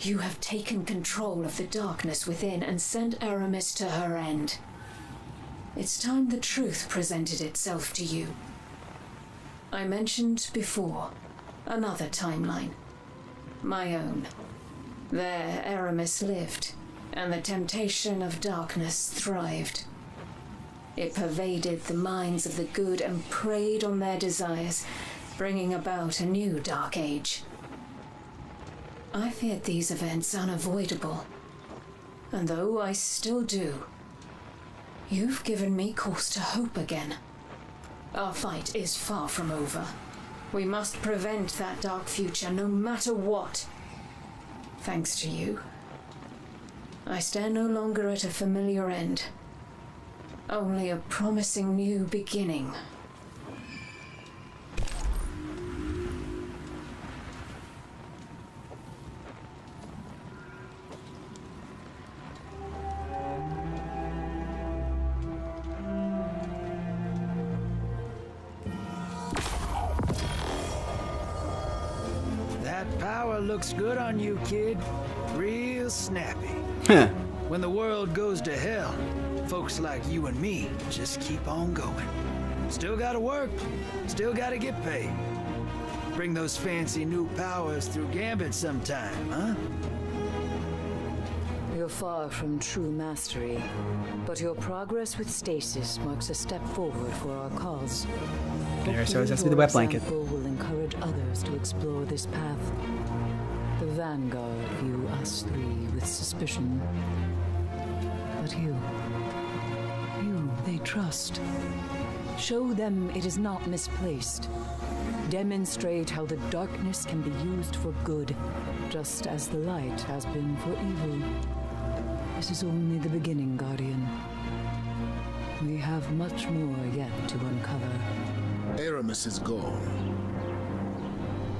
You have taken control of the darkness within and sent Aramis to her end. It's time the truth presented itself to you. I mentioned before, another timeline. My own. There Aramis lived, and the temptation of darkness thrived. It pervaded the minds of the good and preyed on their desires, bringing about a new dark age. I feared these events unavoidable, and though I still do, you've given me cause to hope again. Our fight is far from over. We must prevent that dark future no matter what. Thanks to you, I stand no longer at a familiar end, only a promising new beginning. That power looks good on you, kid. Real snappy. When the world goes to hell, folks like you and me just keep on going. Still gotta work, still gotta get paid. Bring those fancy new powers through Gambit sometime, huh? You're far from true mastery, but your progress with stasis marks a step forward for our cause. Eris always has to be the wet blanket. Your example will encourage others to explore this path. The Vanguard view us three with suspicion. But you they trust. Show them it is not misplaced. Demonstrate how the darkness can be used for good, just as the light has been for evil. This is only the beginning, Guardian. We have much more yet to uncover. Aramis is gone.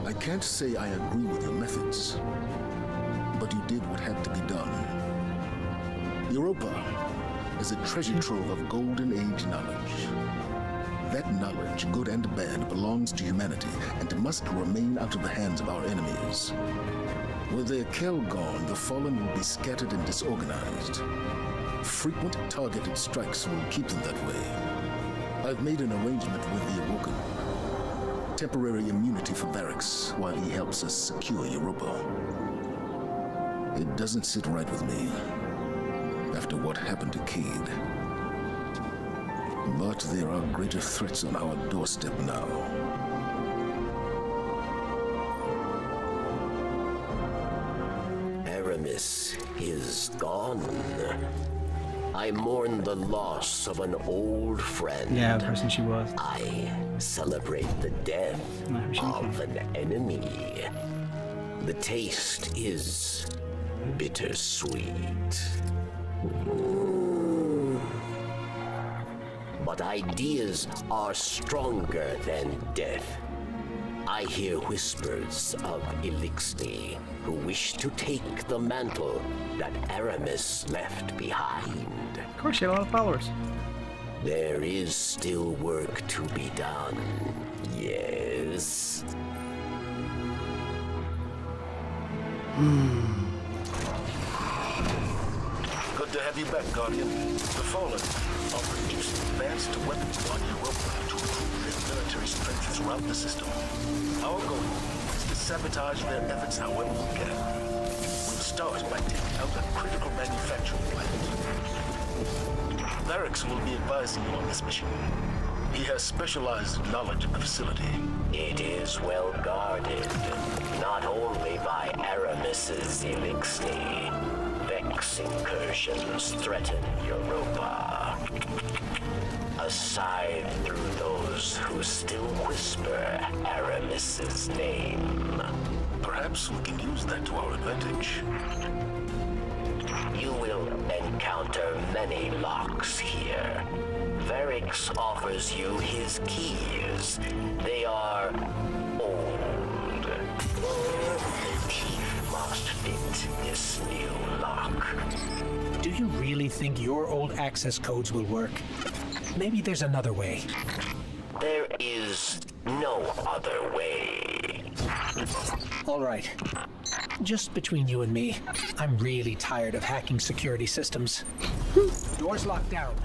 I can't say I agree with your methods, but you did what had to be done. Europa is a treasure trove of Golden Age knowledge. That knowledge, good and bad, belongs to humanity and must remain out of the hands of our enemies. With their Kell gone, the Fallen will be scattered and disorganized. Frequent targeted strikes will keep them that way. I've made an arrangement with the Awoken. Temporary immunity for Variks while he helps us secure Europa. It doesn't sit right with me after what happened to Cayde. But there are greater threats on our doorstep now. Aramis is gone. I mourn the loss of an old friend. Yeah, the person she was. I celebrate the death of an enemy. The taste is bittersweet. But ideas are stronger than death. I hear whispers of Elixni, who wish to take the mantle that Aramis left behind. Of course, she had a lot of followers. There is still work to be done, yes. Good to have you back, Guardian. The Fallen are producing advanced weapons on Europa to improve their military strength throughout the system. Our goal is to sabotage their efforts however we can. We'll start by taking out a critical manufacturing plant. Variks will be advising you on this mission. He has specialized knowledge of the facility. It is well guarded, not only by Aramis's Elixni. Vex incursions threaten Europa. Aside through those who still whisper Aramis's name. Perhaps we can use that to our advantage. You will encounter many locks here. Variks offers you his keys. They are old. The teeth must fit this new lock. Do you really think your old access codes will work? Maybe there's another way. There is no other way. All right. Just between you and me, I'm really tired of hacking security systems. Doors locked down.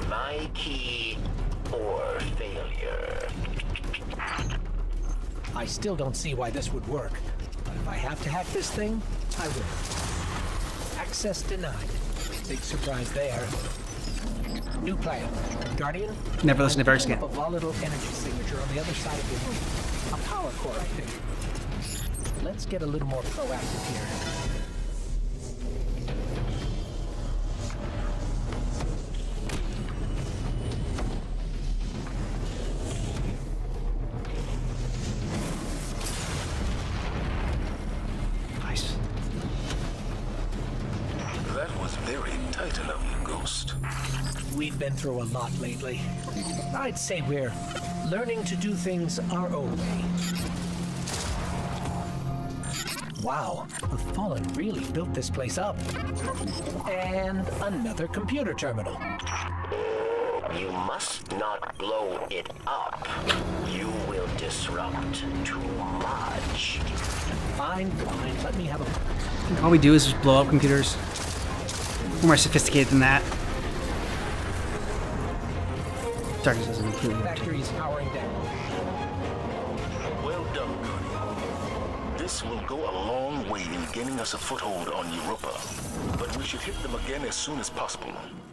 My key or failure. I still don't see why this would work, but if I have to hack this thing, I will. Access denied. Big surprise there. New plan. Guardian? Never listen to Varric again. A volatile energy signature on the other side of the room. A power core, I think. Let's get a little more proactive here. Nice. That was very tight enough, Ghost. We've been through a lot lately. I'd say we're learning to do things our own way. Wow, the Fallen really built this place up. And another computer terminal. You must not blow it up. You will disrupt too much. Fine, let me have a... All we do is just blow up computers. We're more sophisticated than that. Darkness doesn't include it. Factory's powering down. Well done, Guardian. This will go a long way in gaining us a foothold on Europa. But we should hit them again as soon as possible.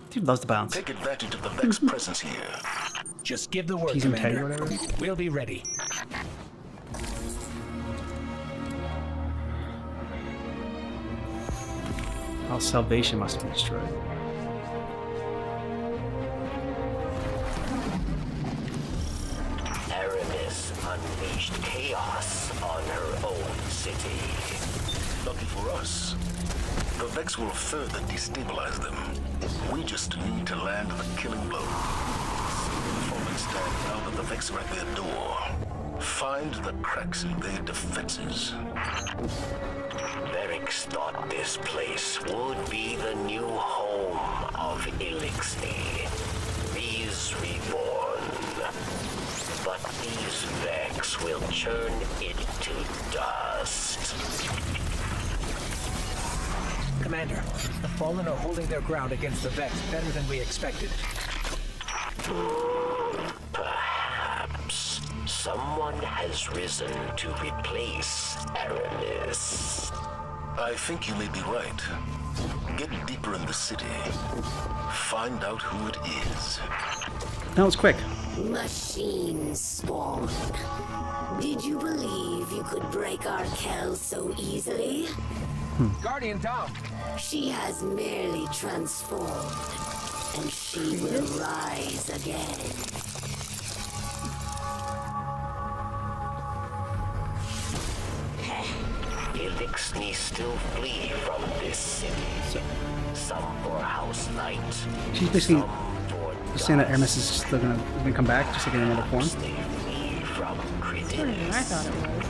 Dude loves the bounce. Take advantage of the Vex presence here. Just give the word, Tease and tag Commander. or whatever. We'll be ready. All salvation must be destroyed. Aramis unleashed chaos on her own city. Lucky for us, the Vex will further destabilize them. We just need to land the killing blow. Fallen stand now that the Vex are at their door. Find the cracks in their defenses. Varric thought this place would be the new home of Elixir. These reborn. But these Vex will churn it to dust. Commander, the Fallen are holding their ground against the Vex better than we expected. Perhaps someone has risen to replace Aramis. I think you may be right. Get deeper in the city. Find out who it is. That was quick. Machine spawn. Did you believe you could break our Kel so easily? Guardian down. She has merely transformed, and she will rise again. Elixir still flee from this city. Some for House Knight. She's basically some saying that Aramis is still gonna come back, just like in another form. I thought it was.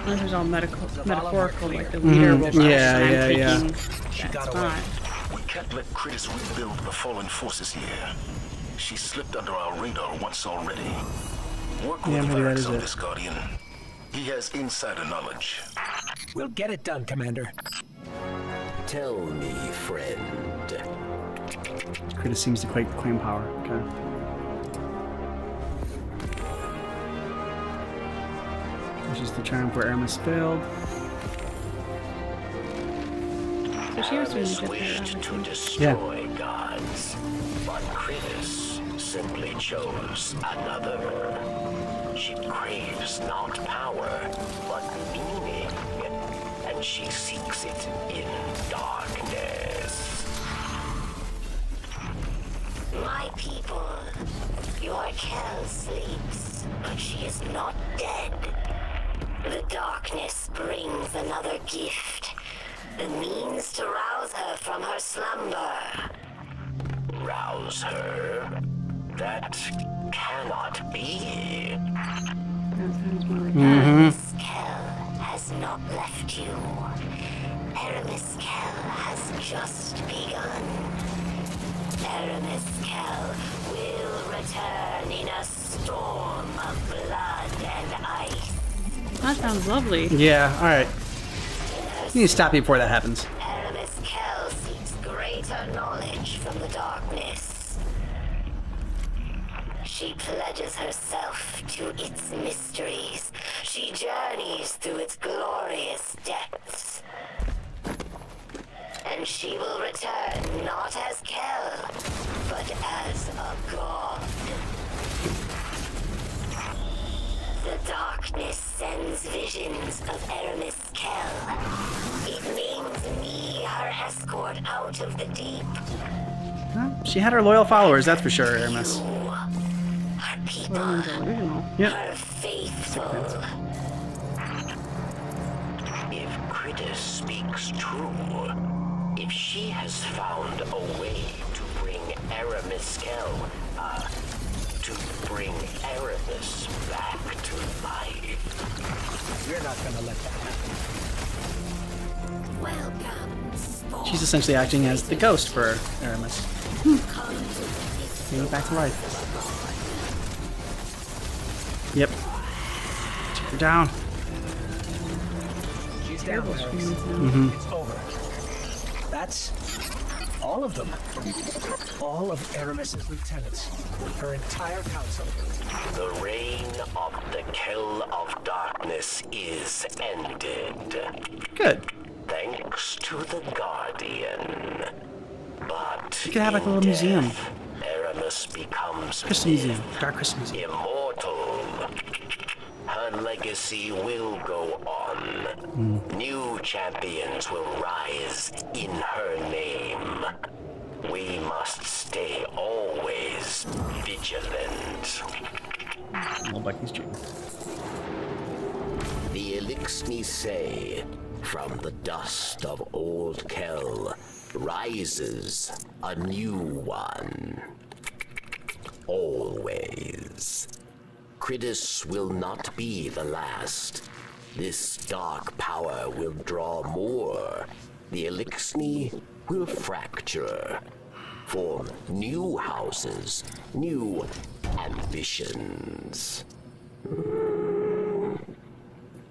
Unless it was all metaphorical, like the leader will rise and I'm taking that spot. We can't let Critis rebuild the fallen forces here. She slipped under our radar once already. Work with Varric on this, Guardian. He has insider knowledge. We'll get it done, Commander. Tell me, friend. Critis seems to claim power. Okay. Which is the triumph where Aramis failed. So she was Aramis wished to destroy gods, but Critis simply chose another. She craves not power, but meaning, and she seeks it in darkness. My people, your Kel sleeps, but she is not dead. The darkness brings another gift, the means to rouse her from her slumber. Rouse her? That cannot be. Aramis Kel has not left you. Aramis Kel has just begun. Aramis Kel will return in a storm of blood and ice. That sounds lovely. Yeah, alright. You need to stop me before that happens. Aramis Kel seeks greater knowledge from the darkness. She pledges herself to its mysteries. She journeys through its glorious depths. And And she will return not as Kel, but as a god. The darkness sends visions of Aramis Kel. It means me, her escort out of the deep. Well, she had her loyal followers, that's for sure, Aramis. Her people, her faithful. If Cridus speaks true, if she has found a way to bring Aramis Kel, to bring Aramis back to life. You're not gonna let that happen. Welcome. She's essentially acting as the ghost for Aramis. Bring it back to life. Yep. Take her down. She's down, Aramis. Mm-hmm. It's over. That's all of them. All of Aramis's lieutenants. Her entire council. The reign of the Kel of Darkness is ended. Good. Thanks to the Guardian. But You could have like a little museum. Aramis becomes Crystal Museum. Dark Crystal Museum. immortal. Her legacy will go on. New champions will rise in her name. We must stay always vigilant. Old Becky's dream. The Elixni say, from the dust of old Kel rises a new one. Always. Cridus will not be the last. This dark power will draw more. The Elixni will fracture. Form new houses, new ambitions. Why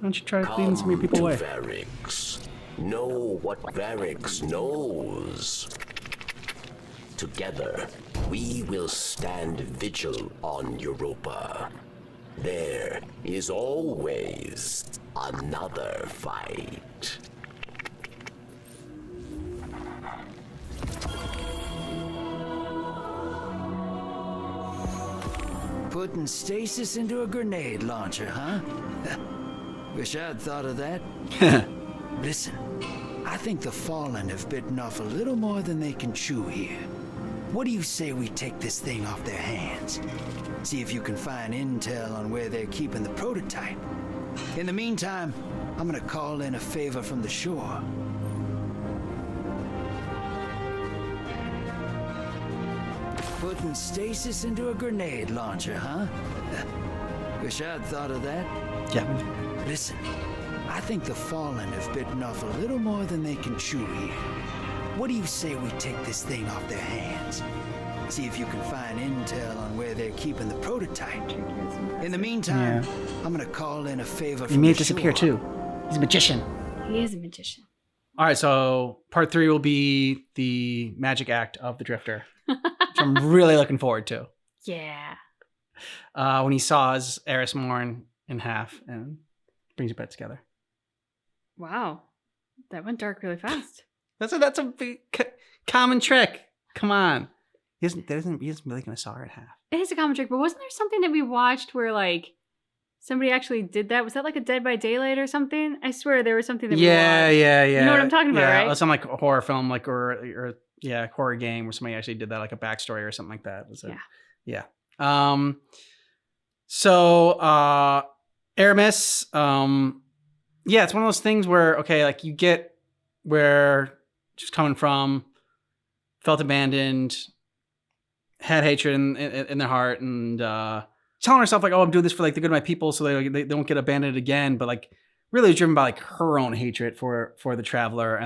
don't you try cleaning some of your people away? Varix. Know what Varix knows. Together, we will stand vigil on Europa. There is always another fight. Putting stasis into a grenade launcher, huh? Wish I'd thought of that. Listen, I think the Fallen have bitten off a little more than they can chew here. What do you say we take this thing off their hands? See if you can find intel on where they're keeping the prototype. In the meantime, I'm gonna call in a favor from the shore. Putting stasis into a grenade launcher, huh? Wish I'd thought of that. Yeah. Listen, I think the Fallen have bitten off a little more than they can chew here. What do you say we take this thing off their hands? See if you can find intel on where they're keeping the prototype. In the meantime, I'm gonna call in a favor He from may the disappear shore. too. He's a magician. He is a magician. All right, so part 3 will be the magic act of the Drifter, which I'm really looking forward to. Yeah. When he saws Eris Morn in half and brings it back together. Wow. That went dark really fast. That's a big, common trick. Come on. He isn't really going to saw her in half. It is a common trick, but wasn't there something that we watched where like somebody actually did that? Was that like a Dead by Daylight or something? I swear there was something that we watched. Yeah. You know what I'm talking about, right? Some like a horror film, like or horror game where somebody actually did that, like a backstory or something like that. Yeah. So Aramis, it's one of those things where like you get where she's coming from, felt abandoned, had hatred in their heart, and telling herself like, "Oh, I'm doing this for like the good of my people, so they don't get abandoned again." But like, really driven by like her own hatred for the Traveler,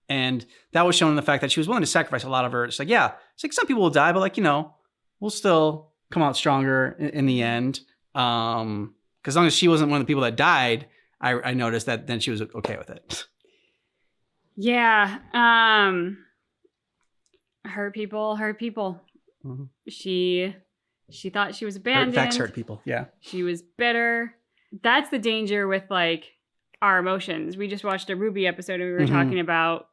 and that was shown in the fact that she was willing to sacrifice a lot of her. It's like, yeah, it's like some people will die, but like we'll still come out stronger in the end. Because as long as she wasn't one of the people that died, I noticed that then she was okay with it. Yeah. Hurt people. Mm-hmm. She thought she was abandoned. Facts hurt people. Yeah. She was bitter. That's the danger with like our emotions. We just watched a Ruby episode and we were talking about,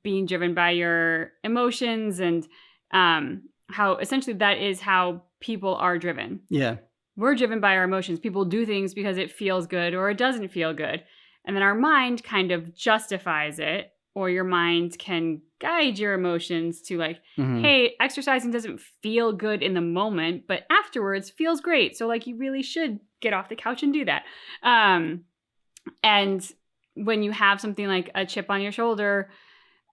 being driven by your emotions and how essentially that is how people are driven. Yeah. We're driven by our emotions. People do things because it feels good or it doesn't feel good. And then our mind kind of justifies it, or your mind can guide your emotions to like, hey, exercising doesn't feel good in the moment, but afterwards feels great. So like you really should get off the couch and do that. And when you have something like a chip on your shoulder,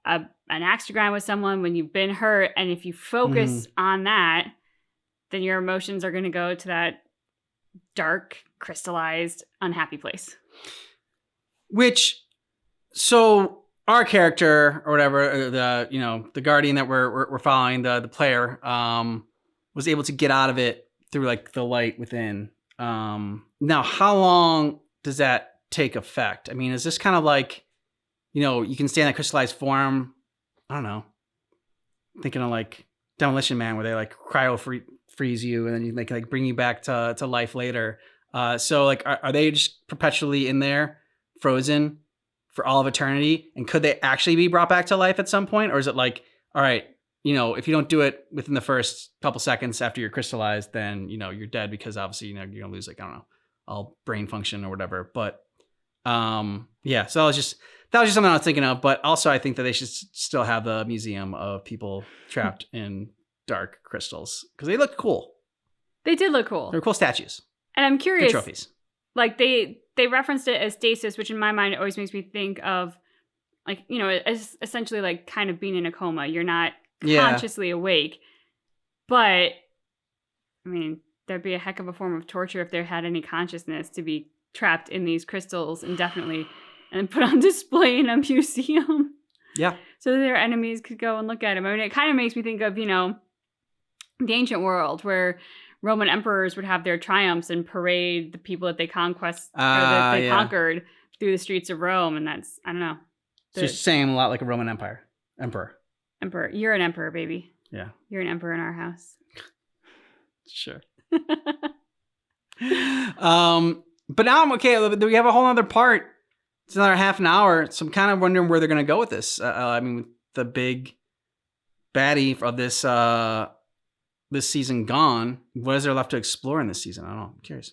an axe to grind with someone, when you've been hurt, and if you focus on that, then your emotions are going to go to that dark, crystallized, unhappy place. Which, so our character or whatever, the guardian that we're following, the player, was able to get out of it through like the light within. Now, how long does that take effect? I mean, is this kind of like, you can stay in that crystallized form? I don't know. Thinking of like Demolition Man, where they like freeze you and then they can like bring you back to life later. So like, are they just perpetually in there, frozen for all of eternity? And could they actually be brought back to life at some point? Or is it like, all right, if you don't do it within the first couple seconds after you're crystallized, then, you're dead, because obviously, you're going to lose like, I don't know, all brain function or whatever. But yeah, so that was just something I was thinking of. But also I think that they should still have the museum of people trapped in dark crystals, because they look cool. They did look cool. They're cool statues. And I'm curious. Good trophies. Like they referenced it as stasis, which in my mind always makes me think of like, as essentially like kind of being in a coma. You're not consciously awake. But I mean, there'd be a heck of a form of torture if there had any consciousness to be trapped in these crystals indefinitely and put on display in a museum. Yeah. So that their enemies could go and look at them. I mean, it kind of makes me think of, the ancient world where Roman emperors would have their triumphs and parade the people that they conquered through the streets of Rome. And that's, I don't know. So you're saying a lot like a Roman emperor. Emperor. You're an emperor, baby. Yeah. You're an emperor in our house. Sure. But now I'm okay. We have a whole other part. It's another half an hour. So I'm kind of wondering where they're going to go with this. I mean, with the big baddie of this season gone, what is there left to explore in this season? I don't know. I'm curious.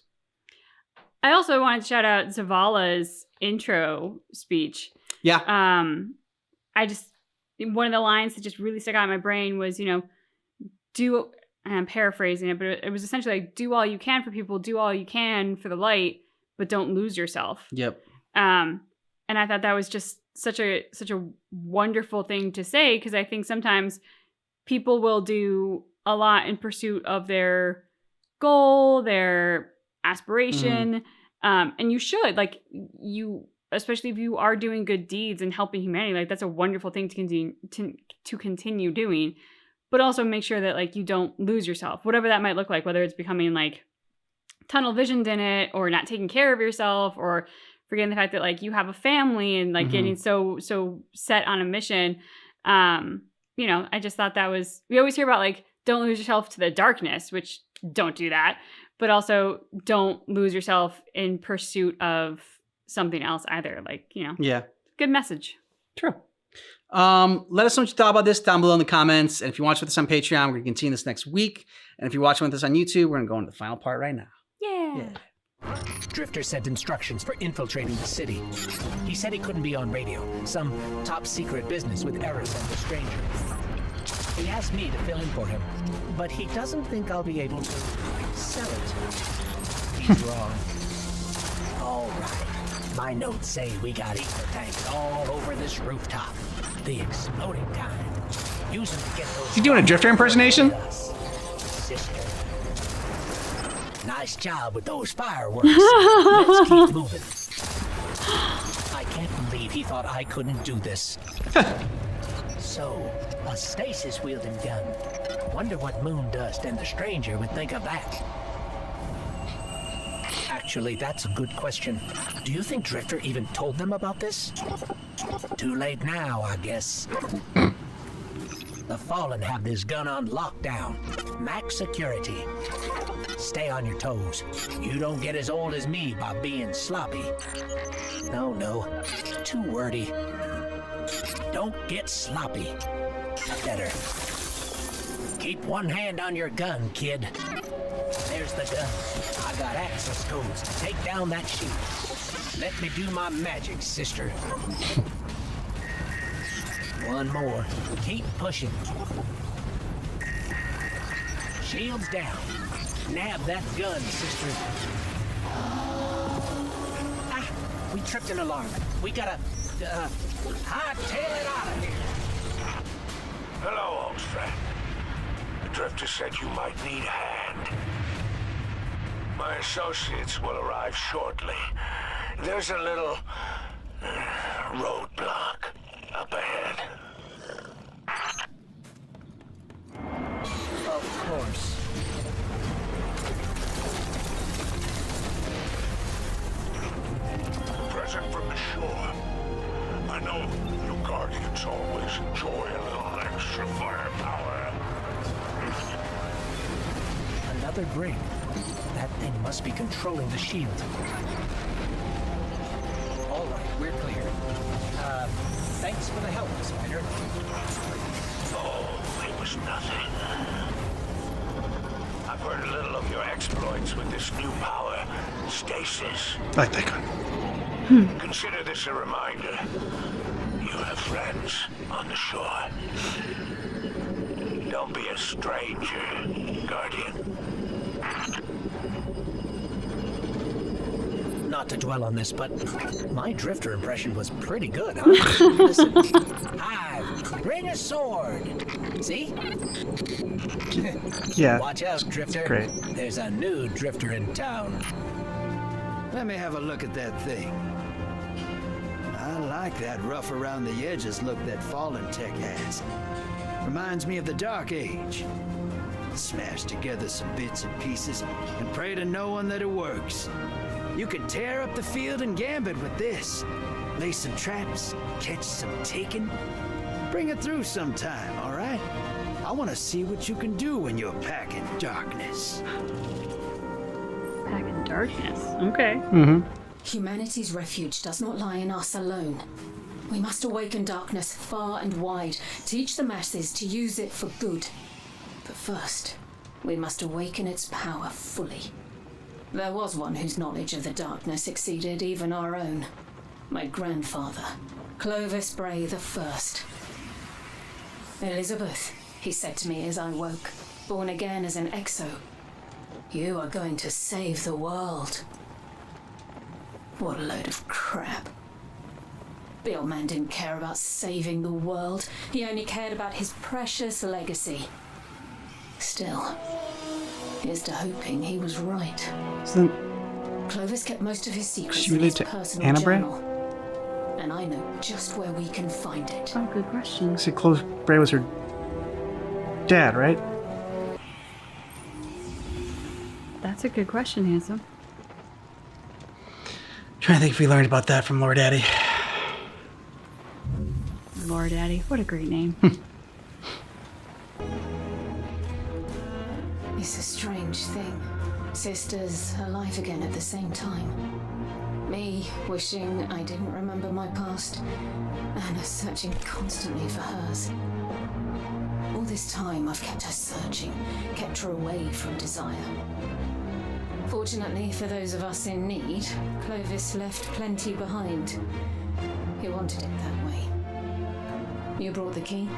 I also wanted to shout out Zavala's intro speech. Yeah. One of the lines that just really stuck out in my brain was, and I'm paraphrasing it, but it was essentially like, do all you can for people, do all you can for the light, but don't lose yourself. Yep. And I thought that was just such a wonderful thing to say, because I think sometimes people will do a lot in pursuit of their goal, their aspiration, and you should, like, especially if you are doing good deeds and helping humanity, like that's a wonderful thing to continue doing. But also make sure that like you don't lose yourself, whatever that might look like, whether it's becoming like tunnel visioned in it, or not taking care of yourself, or forgetting the fact that like you have a family and like getting so set on a mission. I just thought that was, we always hear about like, don't lose yourself to the darkness, which don't do that, but also don't lose yourself in pursuit of something else either. Like, yeah, good message. True. Let us know what you thought about this down below in the comments. And if you watch with us on Patreon, we're going to continue this next week. And if you're watching with us on YouTube, we're going to go into the final part right now. Yeah. Drifter sent instructions for infiltrating the city. He said he couldn't be on radio. Some top secret business with Eris and the Stranger. He asked me to fill in for him, but he doesn't think I'll be able to sell it. He's wrong. All right. My notes say we got ether tanks all over this rooftop. The exploding kind. Use them to get those. Is he doing a Drifter impersonation? Sister. Nice job with those fireworks. Let's keep moving. I can't believe he thought I couldn't do this. So, a stasis-wielding gun. Wonder what Moondust and the Stranger would think of that. Actually, that's a good question. Do you think Drifter even told them about this? Too late now, I guess. The Fallen have this gun on lockdown. Max security. Stay on your toes. You don't get as old as me by being sloppy. No, too wordy. Don't get sloppy. Better. Keep one hand on your gun, kid. There's the gun. I got access codes to take down that shield. Let me do my magic, sister. One more. Keep pushing. Shield's down. Nab that gun, sister. Ah, we tripped an alarm. We gotta, hightail it out of here. Hello, old friend. The Drifter said you might need a hand. My associates will arrive shortly. There's a little roadblock up ahead. Of course. Present from the shore. I know you Guardians always enjoy a little extra firepower. Another break. That thing must be controlling the shield. All right, we're clear. Thanks for the help, Spider. Oh, it was nothing. I've heard a little of your exploits with this new power, Stasis. I like that gun. Consider this a reminder. You have friends on the shore. Don't be a stranger, Guardian. Not to dwell on this, but my Drifter impression was pretty good, huh? Listen. Hive, bring a sword. See? Yeah. Watch out, Drifter. Great. There's a new Drifter in town. Let me have a look at that thing. I like that rough around the edges look that Fallen Tech has. Reminds me of the Dark Age. Smash together some bits and pieces and pray to no one that it works. You could tear up the field and gambit with this. Lay some traps, catch some taken. Bring it through sometime, all right? I want to see what you can do when you're packing darkness. Packing darkness. Okay. Humanity's refuge does not lie in us alone. We must awaken darkness far and wide, teach the masses to use it for good. But first, we must awaken its power fully. There was one whose knowledge of the darkness exceeded even our own. My grandfather, Clovis Bray the First. Elizabeth, he said to me as I woke, born again as an exo. You are going to save the world. What a load of crap. The old man didn't care about saving the world. He only cared about his precious legacy. Still, here's to hoping he was right. Isn't Clovis kept most of his secrets she in his related to personal Anna Bray? journal. And I know just where we can find it. Oh, good question. See, Clovis Bray was her dad, right? That's a good question, Handsome. Trying to think if we learned about that from Lord Daddy. Lord Daddy, what a great name. It's a strange thing. Sisters alive again at the same time. Me wishing I didn't remember my past. Anna searching constantly for hers. All this time I've kept her searching, kept her away from desire. Fortunately for those of us in need, Clovis left plenty behind. He wanted it that way. You brought the key?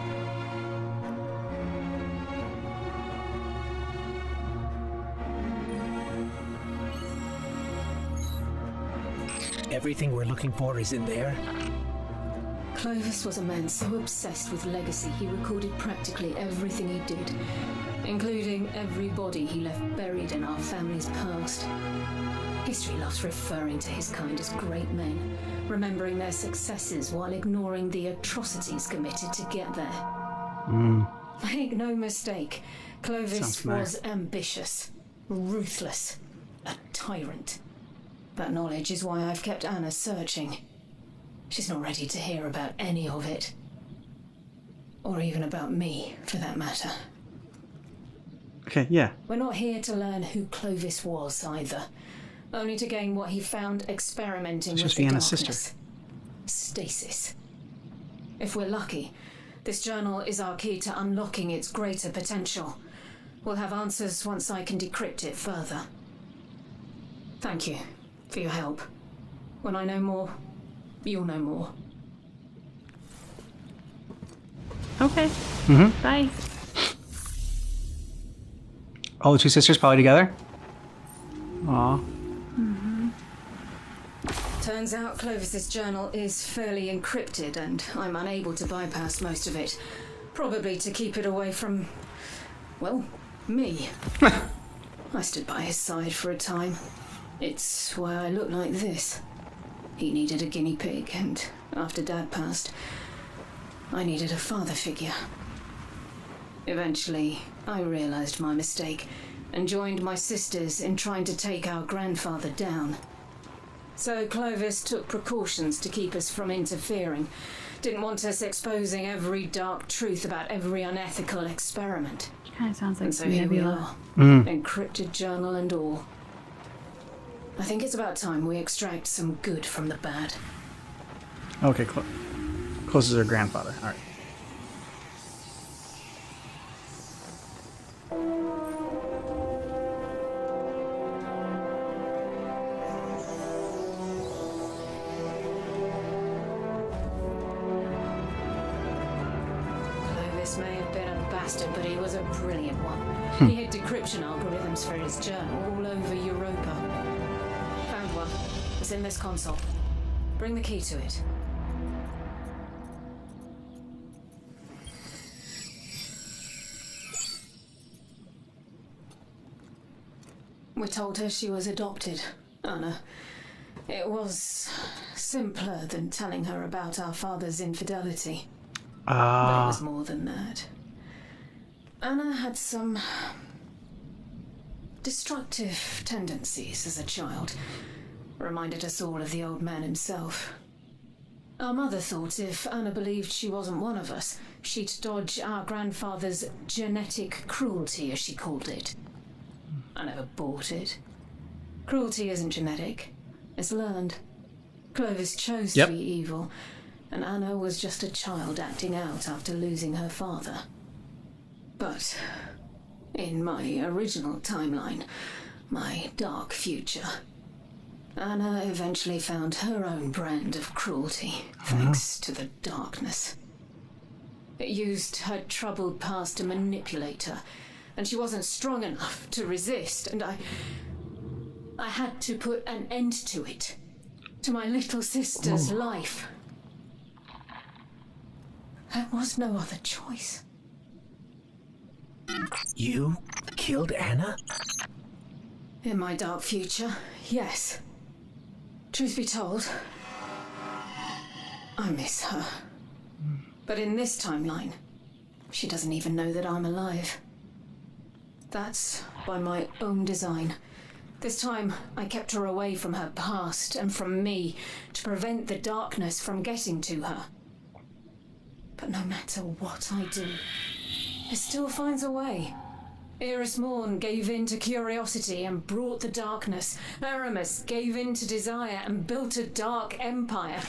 Everything we're looking for is in there? Clovis was a man so obsessed with legacy he recorded practically everything he did, including every body he left buried in our family's past. History loves referring to his kind as great men, remembering their successes while ignoring the atrocities committed to get there. Make no mistake, Clovis was ambitious, ruthless, a tyrant. That knowledge is why I've kept Anna searching. She's not ready to hear about any of it. Or even about me, for that matter. Okay, yeah. We're not here to learn who Clovis was, either. Only to gain what he found experimenting It's with just the Vienna's darkness. sister. Stasis. If we're lucky, this journal is our key to unlocking its greater potential. We'll have answers once I can decrypt it further. Thank you for your help. When I know more, you'll know more. Okay. Bye. Oh, the two sisters probably together? Aw. Turns out Clovis's journal is fairly encrypted and I'm unable to bypass most of it. Probably to keep it away from, well, me. I stood by his side for a time. It's why I look like this. He needed a guinea pig, and after Dad passed, I needed a father figure. Eventually, I realized my mistake and joined my sisters in trying to take our grandfather down. So Clovis took precautions to keep us from interfering. Didn't want us exposing every dark truth about every unethical experiment. Kind of sounds like And so here we Nebula. are, encrypted journal and all. I think it's about time we extract some good from the bad. Okay, close as her grandfather. All right. Clovis may have been a bastard, but he was a brilliant one. He had decryption algorithms for his journal all over Europa. Found one. It's in this console. Bring the key to it. We told her she was adopted, Anna. It was simpler than telling her about our father's infidelity. But it was more than that. Anna had some destructive tendencies as a child. Reminded us all of the old man himself. Our mother thought if Anna believed she wasn't one of us, she'd dodge our grandfather's genetic cruelty, as she called it. I never bought it. Cruelty isn't genetic. It's learned. Clovis chose to be evil, and Anna was just a child acting out after losing her father. But in my original timeline, my dark future, Anna eventually found her own brand of cruelty, thanks to the darkness. It used her troubled past to manipulate her, and she wasn't strong enough to resist, and I had to put an end to it. To my little sister's life. There was no other choice. You killed Anna? In my dark future, yes. Truth be told, I miss her. But in this timeline, she doesn't even know that I'm alive. That's by my own design. This time, I kept her away from her past and from me to prevent the darkness from getting to her. But no matter what I do, it still finds a way. Eris Morn gave in to curiosity and brought the darkness. Aramis gave in to desire and built a dark empire.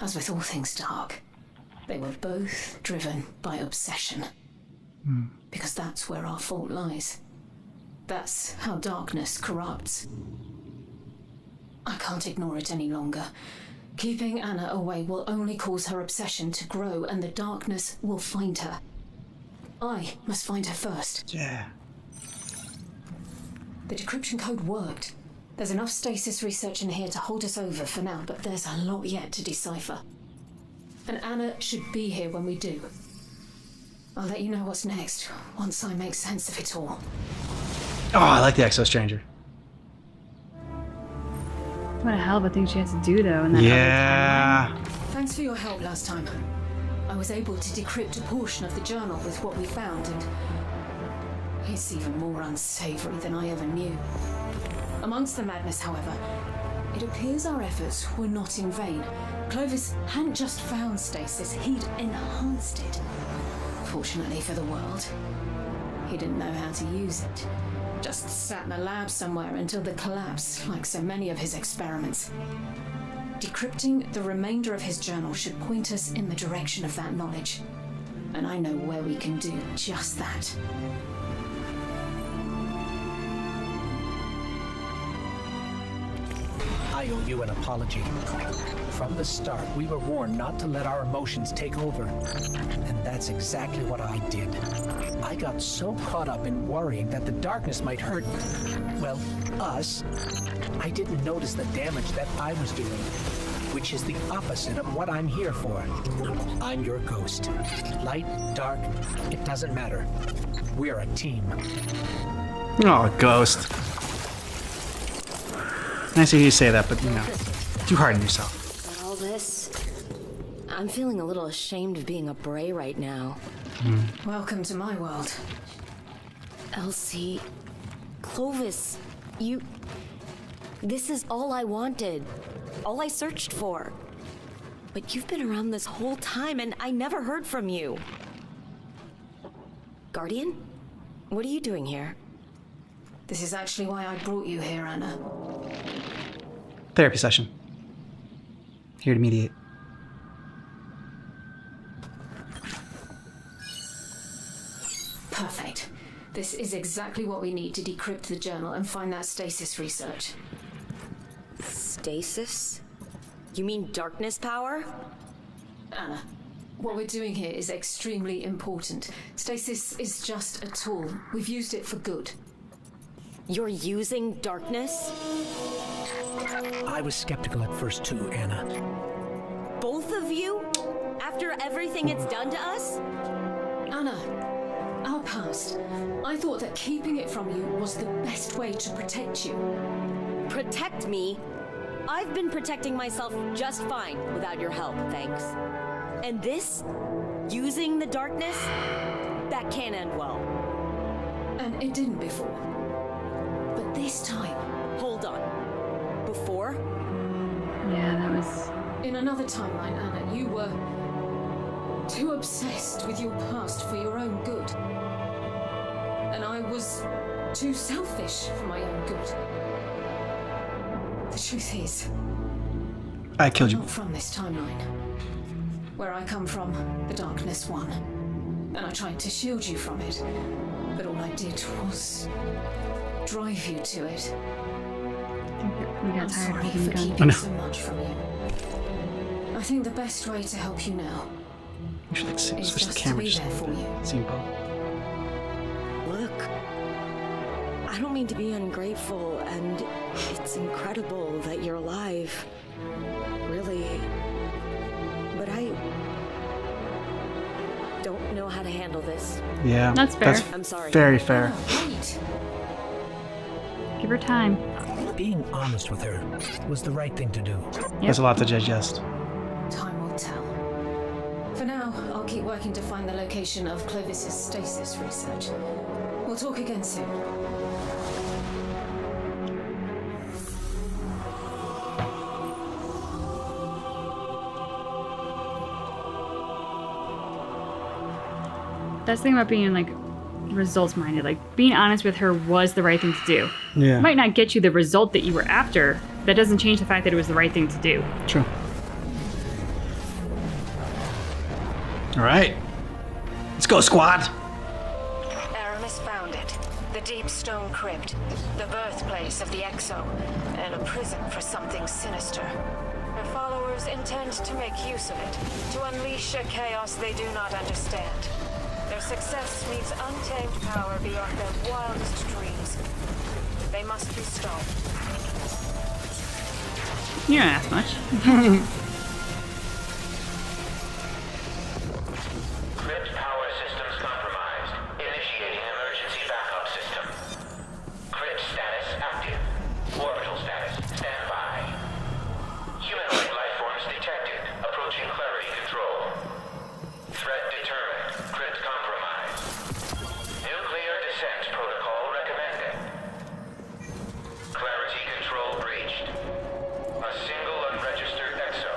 As with all things dark, they were both driven by obsession. Because that's where our fault lies. That's how darkness corrupts. I can't ignore it any longer. Keeping Anna away will only cause her obsession to grow, and the darkness will find her. I must find her first. Yeah. The decryption code worked. There's enough stasis research in here to hold us over for now, but there's a lot yet to decipher. And Anna should be here when we do. I'll let you know what's next, once I make sense of it all. Oh, I like the Exo Stranger. What a hell of a thing she has to do, though, in that other timeline. Thanks for your help last time. I was able to decrypt a portion of the journal with what we found, and it's even more unsavory than I ever knew. Amongst the madness, however, it appears our efforts were not in vain. Clovis hadn't just found stasis, he'd enhanced it. Fortunately for the world, he didn't know how to use it. Just sat in a lab somewhere until the collapse, like so many of his experiments. Decrypting the remainder of his journal should point us in the direction of that knowledge. And I know where we can do just that. I owe you an apology. From the start, we were warned not to let our emotions take over. And that's exactly what I did. I got so caught up in worrying that the darkness might hurt, well, us. I didn't notice the damage that I was doing, which is the opposite of what I'm here for. I'm your ghost. Light, dark, it doesn't matter. We're a team. Oh, Ghost. Nice of you to say that, but you know, too hard on yourself. All this, I'm feeling a little ashamed of being a Bray right now. Welcome to my world. Elsie, Clovis, you... This is all I wanted. All I searched for. But you've been around this whole time and I never heard from you. Guardian? What are you doing here? This is actually why I brought you here, Anna. Therapy session. Here to mediate. Perfect. This is exactly what we need to decrypt the journal and find that stasis research. Stasis? You mean darkness power? Anna, what we're doing here is extremely important. Stasis is just a tool. We've used it for good. You're using darkness? I was skeptical at first too, Anna. Both of you? After everything it's done to us? Anna, our past. I thought that keeping it from you was the best way to protect you. Protect me? I've been protecting myself just fine without your help, thanks. And this? Using the darkness? That can't end well. And it didn't before. But this time... Hold on. Before? Yeah, that was... In another timeline, Anna, you were too obsessed with your past for your own good. And I was too selfish for my own good. The truth is, I killed you. I'm not from this timeline. Where I come from, the darkness won. And I tried to shield you from it. But all I did was drive you to it. We got I'm tired sorry of for being keeping so much from you. I think the best way to help you now You should like is switch the just to camera. be Just there for you. seeing both. Look, I don't mean to be ungrateful, and it's incredible that you're alive. Really. But I don't know how to handle this. Yeah, That's fair. I'm sorry. Very fair. Give her time. Being honest with her was the right thing to do. There's a lot to digest. Time will tell. For now, I'll keep working to find the location of Clovis's stasis research. We'll talk again soon. That's the thing about being like results minded. Like being honest with her was the right thing to do. Yeah. It might not get you the result that you were after. That doesn't change the fact that it was the right thing to do. True. All right. Let's go, squad. Aramis found it. The Deep Stone Crypt. The birthplace of the Exo. And a prison for something sinister. Her followers intend to make use of it. To unleash a chaos they do not understand. Their success means untamed power beyond their wildest dreams. They must be stopped. You don't ask much. Crypt power systems compromised. Initiating emergency backup system. Crypt status active. Orbital status standby. Humanoid life forms detected. Approaching clarity control. Threat determined. Crypt compromised. Nuclear descent protocol recommended. Clarity control breached. A single unregistered exo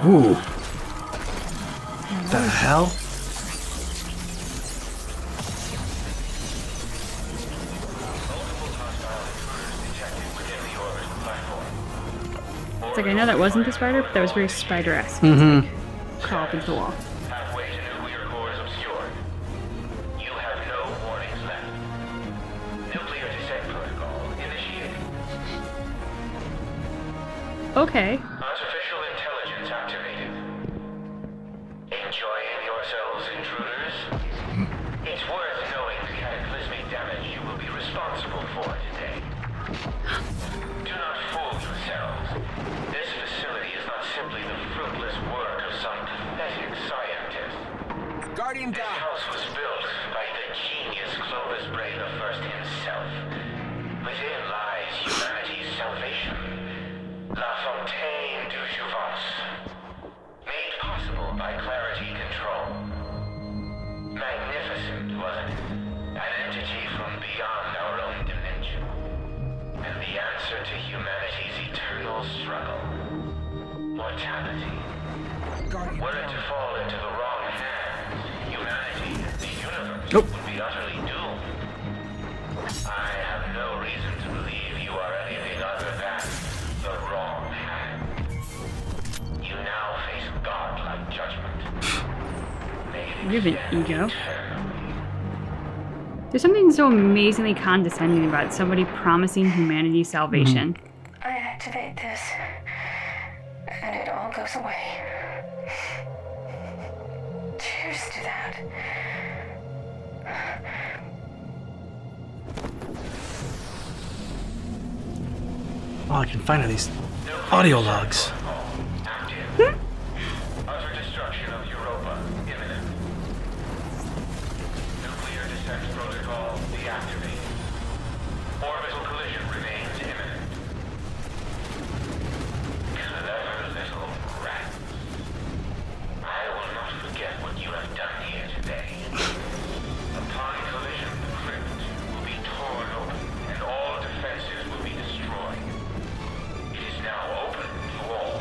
Ooh. The hell? It's like, I know that wasn't the spider, but that was very spider-esque. Mm-hmm. Like, crawl up into the wall. Halfway to nuclear cores obscured. You have no warnings left. Nuclear descent protocol initiated. Okay. Artificial intelligence activated. Enjoying yourselves, intruders? It's worth knowing the cataclysmic damage you will be responsible for today. Do not fool yourselves. This facility is not simply the fruitless work of some pathetic scientist. Guardian This down. house was built by the genius Clovis Bray the First himself. Within lies humanity's salvation. La Fontaine du Jouvence. Made possible by Clarity Control. Magnificent, wasn't it? An entity from beyond our own dimension. And the answer to humanity's eternal struggle. Mortality. Were it to fall into the wrong hands, humanity, the universe, would be utterly doomed. I have no reason to believe you are anything other than the wrong hand. You now face godlike judgment. You have an ego. There's something so amazingly condescending about somebody promising humanity salvation. I activate this, and it all goes away. Cheers to that. All I can find are these audio logs. Utter destruction of Europa imminent. Nuclear descent protocol deactivated. Orbital collision remains imminent. Clever little rats. I will not forget what you have done here today. Upon collision, the crypt will be torn open and all defenses will be destroyed. It is now open to all.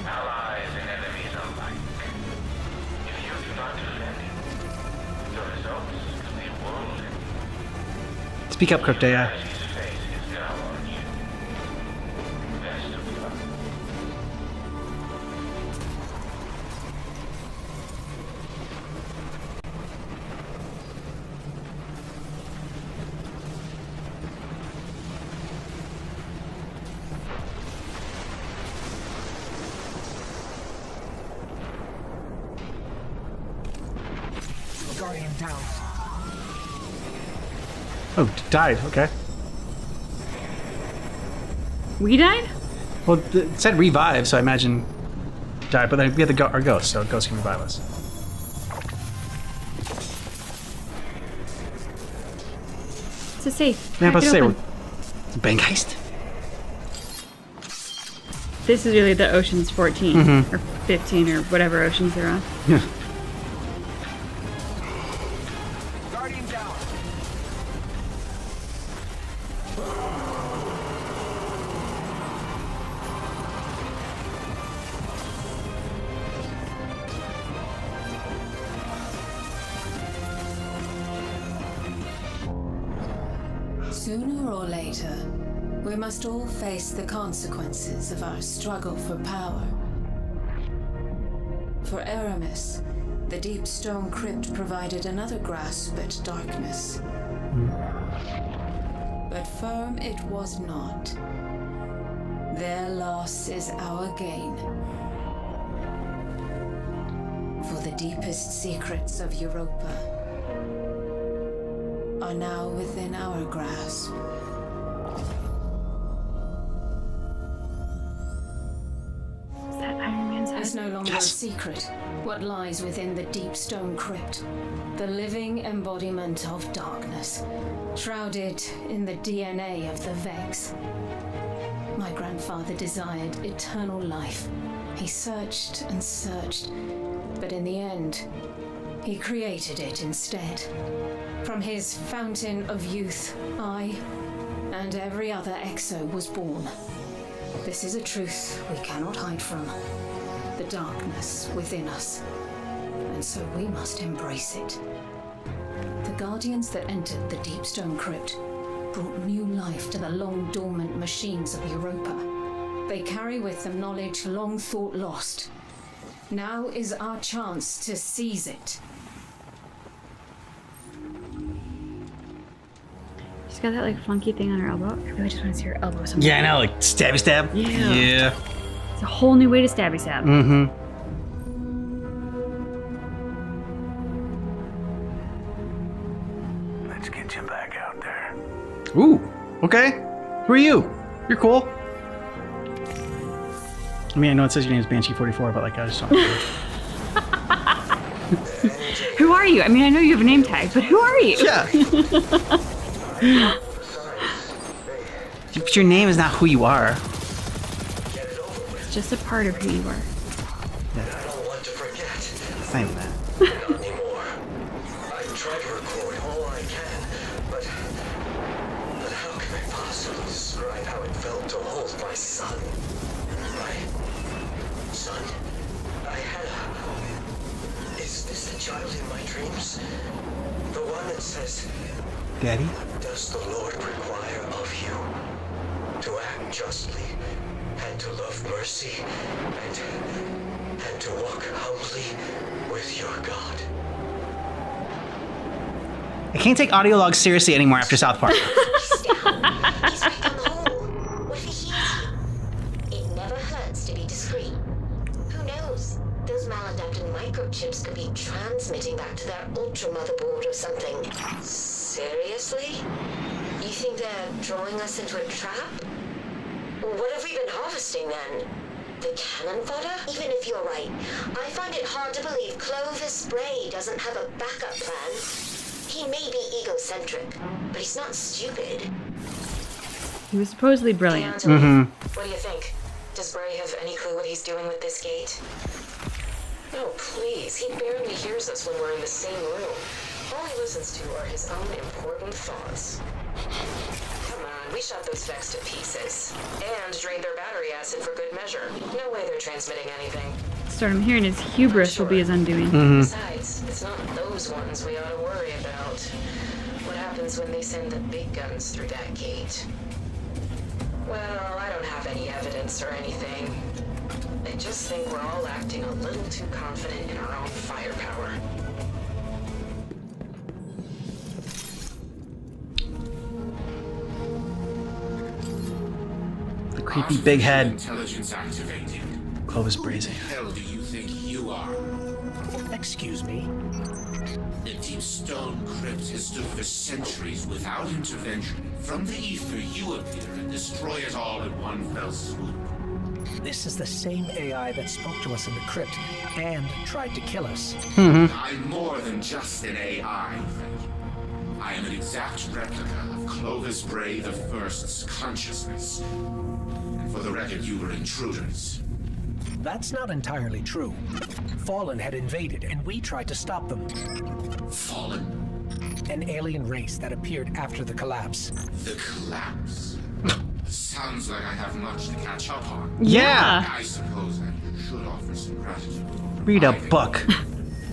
Allies and enemies alike. If you do not defend it, the results could be worldly. Speak up, Crypt AI. Humanity's fate is now on you. Best of luck. Guardian down. Oh, died. Okay. We died? Well, it said revive, so I imagine died. But then we have our ghost, so ghost can revive us. It's a safe. Yeah, Crack let's it say open. it's a bank heist. This is really the Ocean's 14 Mhm. or 15 or whatever oceans they're on. Yeah. Guardian down. Sooner or later, we must all face the consequences of our struggle for power. For Aramis, the deep stone crypt provided another grasp at darkness. But firm it was not. Their loss is our gain. For the deepest secrets of Europa are now within our grasp. Is that Iron Man's As no longer a secret. What lies within the deep stone crypt. The living embodiment of darkness, shrouded in the DNA of the Vex. My grandfather desired eternal life. He searched and searched, but in the end, he created it instead. From his fountain of youth, I and every other Exo was born. This is a truth we cannot hide from. The darkness within us. And so we must embrace it. The Guardians that entered the Deep Stone Crypt brought new life to the long-dormant machines of Europa. They carry with them knowledge long thought lost. Now is our chance to seize it. She's got that like funky thing on her elbow. I really just want to see her elbow. Somewhere. Yeah, I know, like stabby stab. Yeah. It's a whole new way to stabby stab. Mm-hmm. Let's get you back out there. Ooh, okay. Who are you? You're cool. I mean, I know it says your name is Banshee44, but like, I just don't. Who are you? I mean, I know you have a name tag, but who are you? Yeah. But your name is not who you are. It's just a part of who you are. I don't want to forget. It's not even that. Not anymore. I've tried to record all I can, but how can I possibly describe how it felt to hold my son? My son? I had a... Is this the child in my dreams? The one that says, Daddy? "What does the Lord require of you? To act justly, and to love mercy, and to walk humbly with your God." I can't take audio logs seriously anymore after South Park. He's right down the hall. What if he hears you? It never hurts to be discreet. Who knows? Those maladapted microchips could be transmitting back to their ultra motherboard or something. Seriously? You think they're drawing us into a trap? What have we been harvesting then? The cannon fodder? Even if you're right, I find it hard to believe Clovis Bray doesn't have a backup plan. He may be egocentric, but he's not stupid. He was supposedly brilliant. What do you think? Does Bray have any clue what he's doing with this gate? Oh, please. He barely hears us when we're in the same room. All he listens to are his own important thoughts. Come on, we shot those Vex to pieces. And drained their battery acid for good measure. No way they're transmitting anything. So what I'm hearing is hubris will be his undoing. Besides, it's not those ones we ought to worry about. What happens when they send the big guns through that gate? Well, I don't have any evidence or anything. I just think we're all acting a little too confident in our own firepower. The creepy big head. Intelligence activated. Clovis Bray. Who the hell do you think you are? Excuse me? The Deep Stone Crypt has stood for centuries without intervention. From the ether, you appear and destroy it all in one fell swoop. This is the same AI that spoke to us in the crypt and tried to kill us. I'm more than just an AI, thank you. I am an exact replica of Clovis Bray the First's consciousness. And for the record, you were intruders. That's not entirely true. Fallen had invaded, and we tried to stop them. Fallen? An alien race that appeared after the collapse. The collapse? Sounds like I have much to catch up on. Yeah. I suppose I should offer some gratitude. Read a book.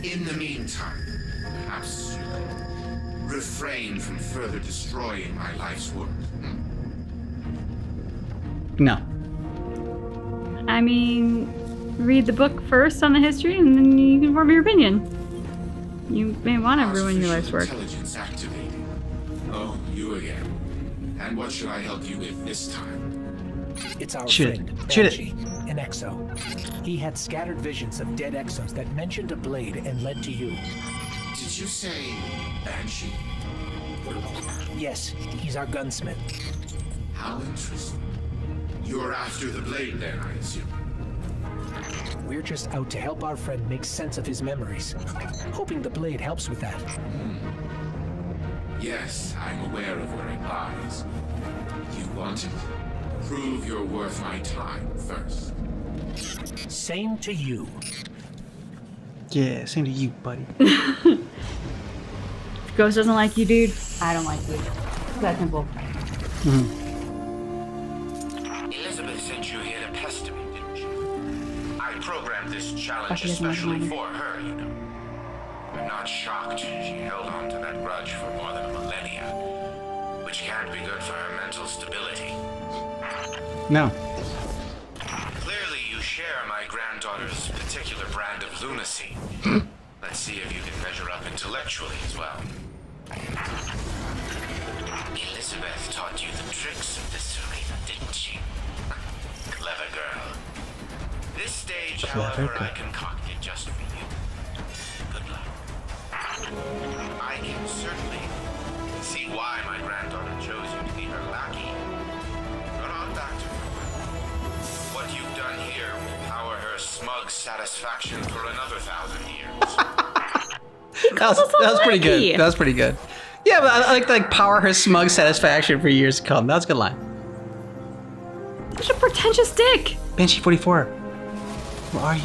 In the meantime, perhaps you could refrain from further destroying my life's work. No. I mean, read the book first on the history, and then you can form your opinion. You may want to ruin your life's work. Intelligence activated. Oh, you again. And what should I help you with this time? It's our Shoot it. friend, Shoot it. Banshee, an Exo. He had scattered visions of dead Exos that mentioned a blade and led to you. Did you say Banshee? Yes, he's our gunsmith. How interesting. You're after the blade then, I assume. We're just out to help our friend make sense of his memories. Hoping the blade helps with that. Yes, I'm aware of where it lies. You want it? Prove you're worth my time first. Same to you. Yeah, same to you, buddy. Ghost doesn't like you, dude. I don't like you. It's that simple. Elizabeth sent you here to pester me, didn't she? I programmed this challenge She doesn't like especially money. for her, you know. I'm not shocked she held on to that grudge for more than a millennia, which can't be good for her mental stability. No. Clearly, you share my granddaughter's particular brand of lunacy. Let's see if you can measure up intellectually as well. Elizabeth taught you the tricks of this arena, didn't she? Clever girl. This stage, however, I concocted just for you. Good luck. I can certainly see why my granddaughter chose you to be her lackey. But on back to her. What you've done here will power her smug satisfaction for another 1,000 years. That was pretty good. That was pretty good. Yeah, but I like power her smug satisfaction for years to come. That was a good line. Such a pretentious dick. Banshee 44. Where are you?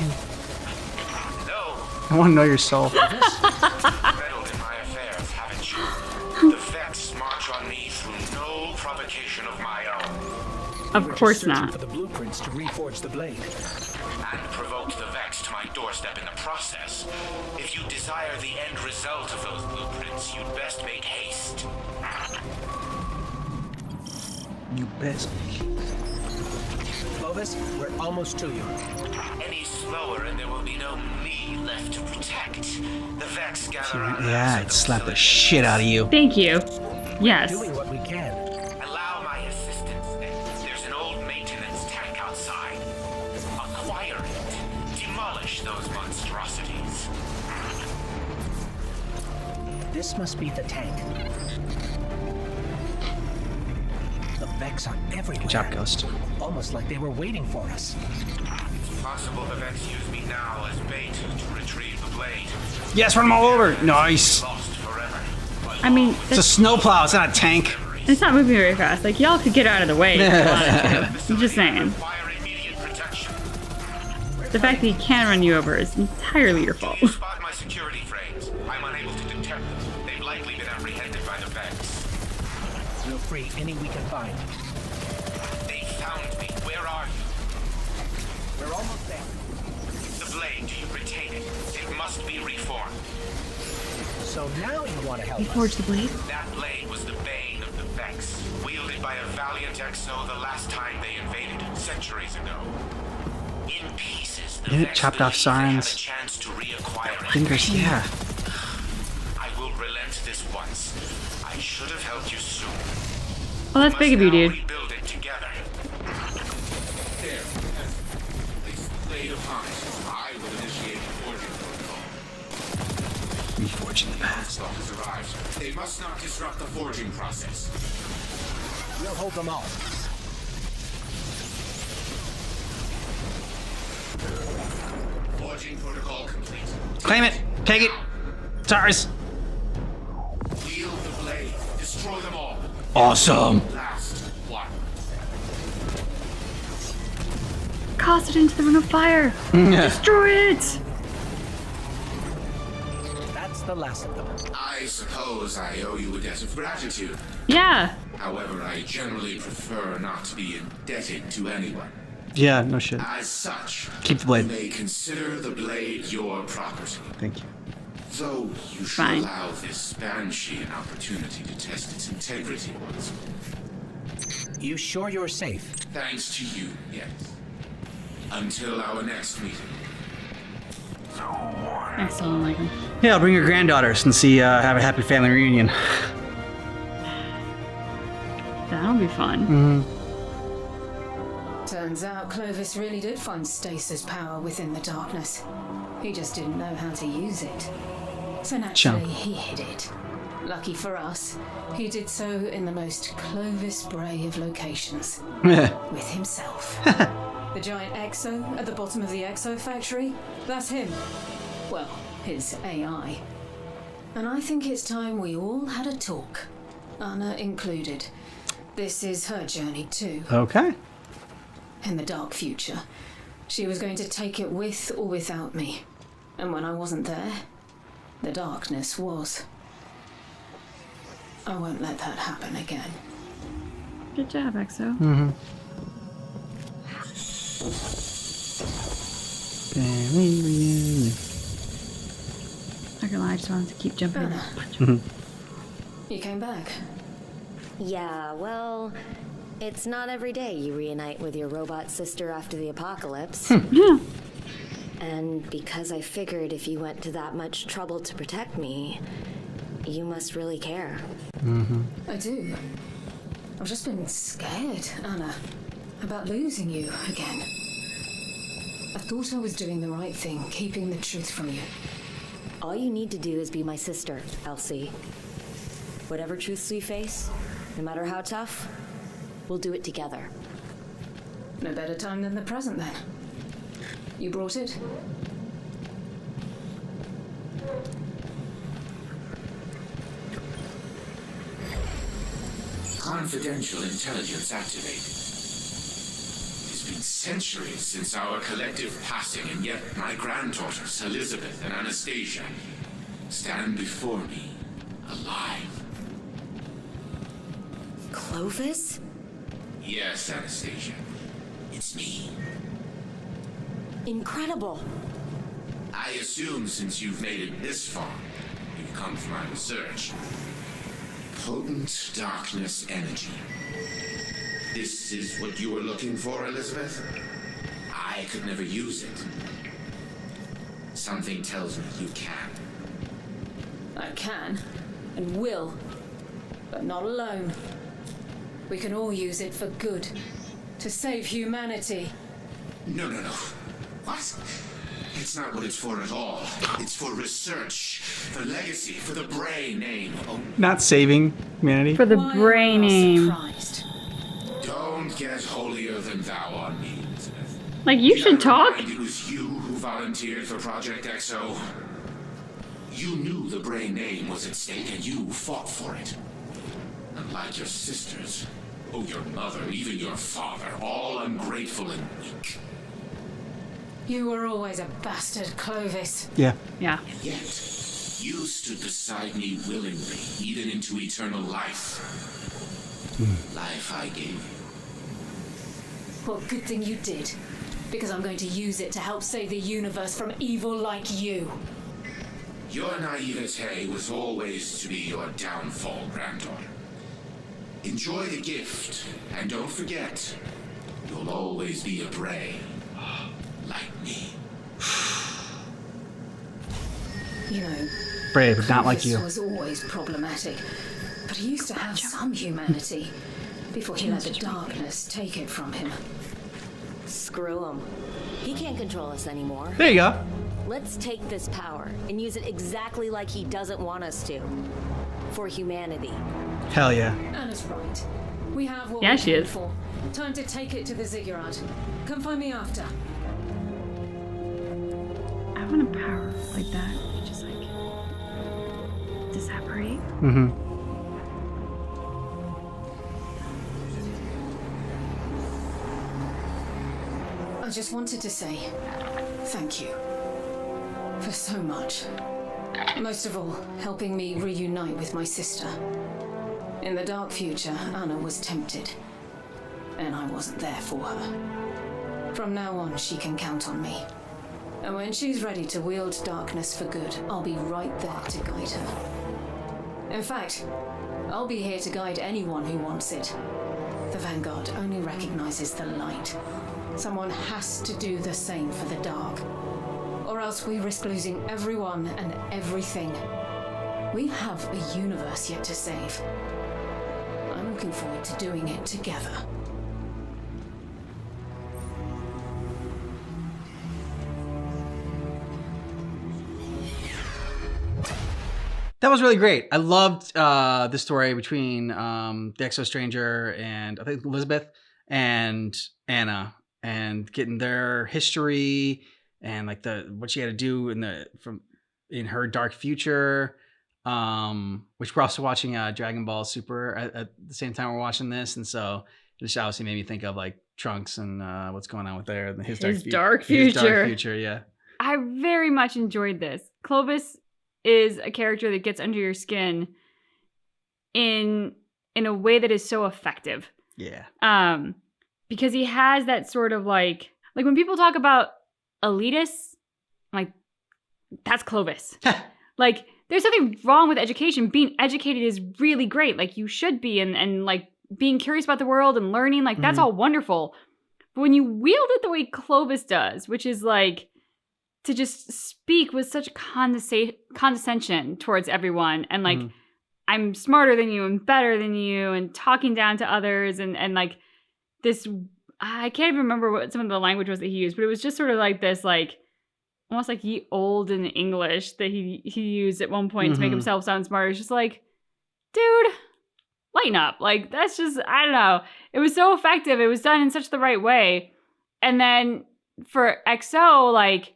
I want to know your soul. Meddled in my affairs, haven't you? The Vex march on me through no provocation of my own. Of course not. For the blueprints to reforge the blade. And provoked the Vex to my doorstep in the process. If you desire the end result of those blueprints, you'd best make haste. You best. Clovis, we're almost to you. Any slower and there will be no me left to protect. The Vex gather around. Yeah, I'd slap the shit out of you. Thank you. Yes. Doing what we can. Allow my assistance. There's an old maintenance tank outside. Acquire it. Demolish those monstrosities. This must be the tank. The Vex are everywhere. Good job, Ghost. Almost like they were waiting for us. It's possible the Vex use me now as bait to retrieve the blade. Yes, run them all over. Nice. Lost forever. I mean, It's a snowplow. It's not a tank. it's not moving very fast. Like, y'all could get out of the way if you wanted to. I'm just saying. The fact that he can run you over is entirely your fault. Spot my security frames. I'm unable to detect them. They've likely been apprehended by the Vex. We'll free any we can find. They found me. Where are you? We're almost there. The blade, do you retain it? It must be reformed. So now you want to help You us. forged the blade? That blade was the bane of the Vex, wielded by a valiant Exo the last time they invaded, centuries ago. In pieces, the Didn't it Vex chopped off believe they have a Sauron's chance to reacquire it. fingers? Yeah. I will relent this once. I should have helped you soon. Well, that's big of you, dude. Rebuild it together. There. This blade upon it. I will initiate the forging protocol. Reforging the past. Stock has arrived. They must not disrupt the forging process. We'll hold them all. Forging protocol complete. Claim it. Take it. It's ours. Wield the blade. Destroy them all. Awesome. Last one. Cast it into the ring of fire. Destroy it. That's the last of them. I suppose I owe you a debt of gratitude. Yeah. However, I generally prefer not to be indebted to anyone. Yeah, no shit. As such, Keep the blade. you may consider the blade your property. Thank you. Though you should Fine. allow this Banshee an opportunity to test its integrity once. You sure you're safe? Thanks to you, yes. Until our next meeting. I still don't like him. Yeah, I'll bring your granddaughters and see have a happy family reunion. That'll be fun. Mm-hmm. Turns out Clovis really did find stasis power within the darkness. He just didn't know how to use it. So naturally, he hid it. Lucky for us, he did so in the most Clovis Bray of locations. With himself. The giant Exo at the bottom of the Exo factory? That's him. Well, his AI. And I think it's time we all had a talk. Anna included. This is her journey too. Okay. In the dark future, she was going to take it with or without me. And when I wasn't there, the darkness was. I won't let that happen again. Good job, Exo. Mm-hmm. Family reunion. Not gonna lie, I just wanted to keep jumping. Anna. You came back. Yeah, well, it's not every day you reunite with your robot sister after the apocalypse. And because I figured if you went to that much trouble to protect me, you must really care. Mm-hmm. I do. I've just been scared, Anna, about losing you again. I thought I was doing the right thing, keeping the truth from you. All you need to do is be my sister, Elsie. Whatever truths we face, no matter how tough, we'll do it together. No better time than the present, then. You brought it? Confidential intelligence activated. It's been centuries since our collective passing, and yet my granddaughters, Elizabeth and Anastasia, stand before me, alive. Clovis? Yes, Anastasia. It's me. Incredible. I assume since you've made it this far, you've come for my research. Potent darkness energy. This is what you were looking for, Elizabeth? I could never use it. Something tells me you can. I can, and will, but not alone. We can all use it for good, to save humanity. No. What? It's not what it's for at all. It's for research, for legacy, for the Bray name. Oh, Not saving humanity. For the Bray name. don't get holier than thou on me, Elizabeth. Like, you should talk. It was you who volunteered for Project EXO. You knew the Bray name was at stake and you fought for it. Unlike your sisters, your mother, even your father, all ungrateful and weak. You were always a bastard, Clovis. Yeah. Yeah. Yet, you stood beside me willingly, even into eternal life. Life I gave you. Well, good thing you did, because I'm going to use it to help save the universe from evil like you. Your naivete was always to be your downfall, granddaughter. Enjoy the gift, and don't forget, you'll always be a Bray. Like me. You know, Brave, but not like Clovis you. was always problematic, but he used to have some humanity before he let the darkness take it from him. Screw him. He can't control us anymore. There you go. Let's take this power and use it exactly like he doesn't want us to. For humanity. Hell yeah. Anna's right. We have what Yeah, we she came is. for. Time to take it to the ziggurat. Come find me after. I want a power like that. Just like disapparate. Mm-hmm. I just wanted to say thank you for so much. Most of all, helping me reunite with my sister. In the dark future, Anna was tempted, and I wasn't there for her. From now on, she can count on me. And when she's ready to wield darkness for good, I'll be right there to guide her. In fact, I'll be here to guide anyone who wants it. The Vanguard only recognizes the light. Someone has to do the same for the dark, or else we risk losing everyone and everything. We have a universe yet to save. I'm looking forward to doing it together. That was really great. I loved the story between the Exo Stranger and I think Elizabeth and Anna. and getting their history and like what she had to do in her dark future. Which we're also watching Dragon Ball Super at the same time we're watching this, and so it just obviously made me think of like Trunks and what's going on with his dark future. Yeah, I very much enjoyed this. Clovis is a character that gets under your skin in a way that is so effective. Yeah. Because he has that sort of like when people talk about elitists, I'm like, that's Clovis. Like, there's something wrong with education. Being educated is really great. Like, you should be. And like, being curious about the world and learning, like, that's all wonderful. But when you wield it the way Clovis does, which is like, to just speak with such condescension towards everyone. And like, I'm smarter than you and better than you and talking down to others. And like, this, I can't even remember what some of the language was that he used, but it was just sort of like this, like, almost like ye old in English that he used at one point to make himself sound smarter. It's just like, dude, lighten up. Like, that's just, I don't know. It was so effective. It was done in such the right way. And then for XO, like,